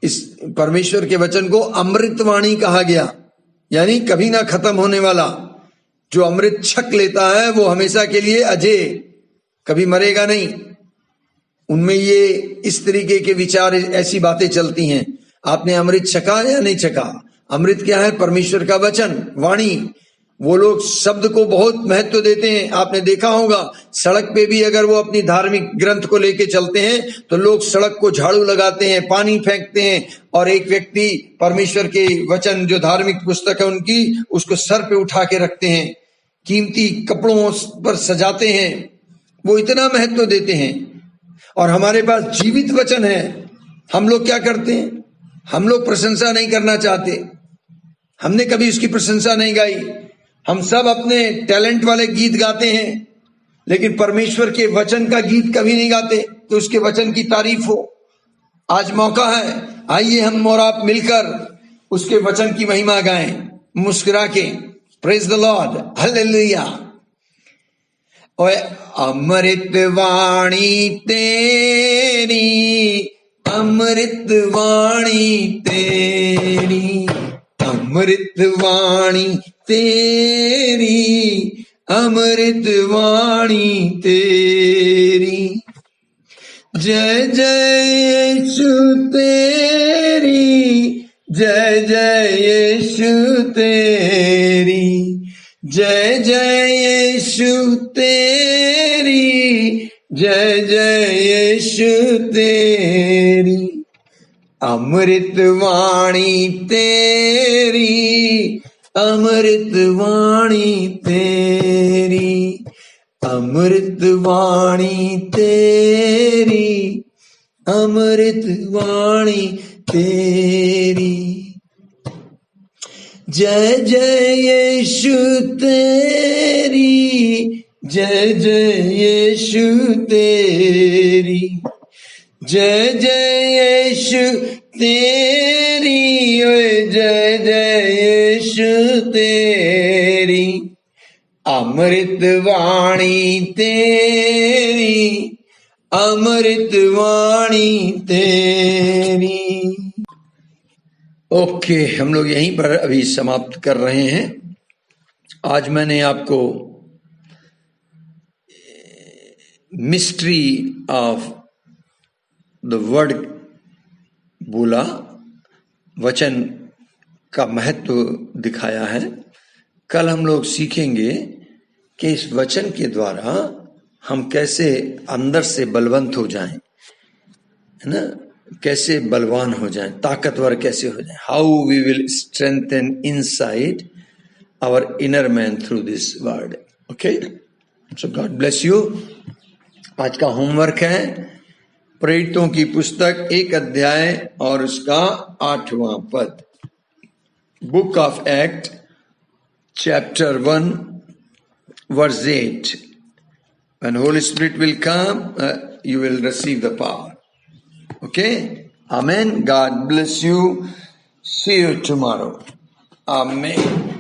Speaker 1: इस परमेश्वर के वचन को अमृतवाणी कहा गया, यानी कभी ना खत्म होने वाला। जो अमृत छक लेता है वो हमेशा के लिए अजय, कभी मरेगा नहीं। उनमें ये इस तरीके के विचार, ऐसी बातें चलती हैं। आपने अमृत छका या नहीं छका? अमृत क्या है? परमेश्वर का वचन, वाणी। वो लोग शब्द को बहुत महत्व देते हैं। आपने देखा होगा सड़क पे भी अगर वो अपनी धार्मिक ग्रंथ को लेके चलते हैं तो लोग सड़क को झाड़ू लगाते हैं, पानी फेंकते हैं, और एक व्यक्ति परमेश्वर के वचन, जो धार्मिक पुस्तक है उनकी, उसको सर पे उठा के रखते हैं, कीमती कपड़ों पर सजाते हैं। वो इतना महत्व देते हैं। और हमारे पास जीवित वचन है। हम लोग क्या करते हैं? हम लोग प्रशंसा नहीं करना चाहते। हमने कभी उसकी प्रशंसा नहीं गाई। हम सब अपने टैलेंट वाले गीत गाते हैं, लेकिन परमेश्वर के वचन का गीत कभी नहीं गाते कि उसके वचन की तारीफ हो। आज मौका है, आइए हम और आप मिलकर उसके वचन की महिमा गाएं, मुस्कुरा के। Praise the Lord, hallelujah. ओए अमृत वाणी तेरी, अमृत वाणी तेरी, अमृत वाणी तेरी, अमृत वाणी तेरी। जय जय यीशु तेरी, जय जय यीशु तेरी, जय जय यीशु तेरी, जय जय यीशु तेरी। अमृत वाणी तेरी, अमृत वाणी तेरी, अमृत वाणी तेरी, अमृत वाणी तेरी। जय जय यीशु तेरी, जय जय यीशु तेरी, जय जय यीशु तेरी, जय जय यीशु तेरी, अमृत वाणी तेरी, अमृत वाणी तेरी। ओके, हम लोग यहीं पर अभी समाप्त कर रहे हैं। आज मैंने आपको मिस्ट्री ऑफ द वर्ड बोला, वचन का महत्व दिखाया है। कल हम लोग सीखेंगे कि इस वचन के द्वारा हम कैसे अंदर से बलवंत हो जाएं, है ना, कैसे बलवान हो जाएं, ताकतवर कैसे हो जाएं। How we will strengthen inside our inner man through this word. Okay, so God bless you. आज का होमवर्क है प्रेरितों की पुस्तक 1 अध्याय और उसका 8वां पद। Book of act chapter 1 verse 8. When Holy Spirit will come, you will receive the power. Okay? Amen. God bless you. See you tomorrow. Amen.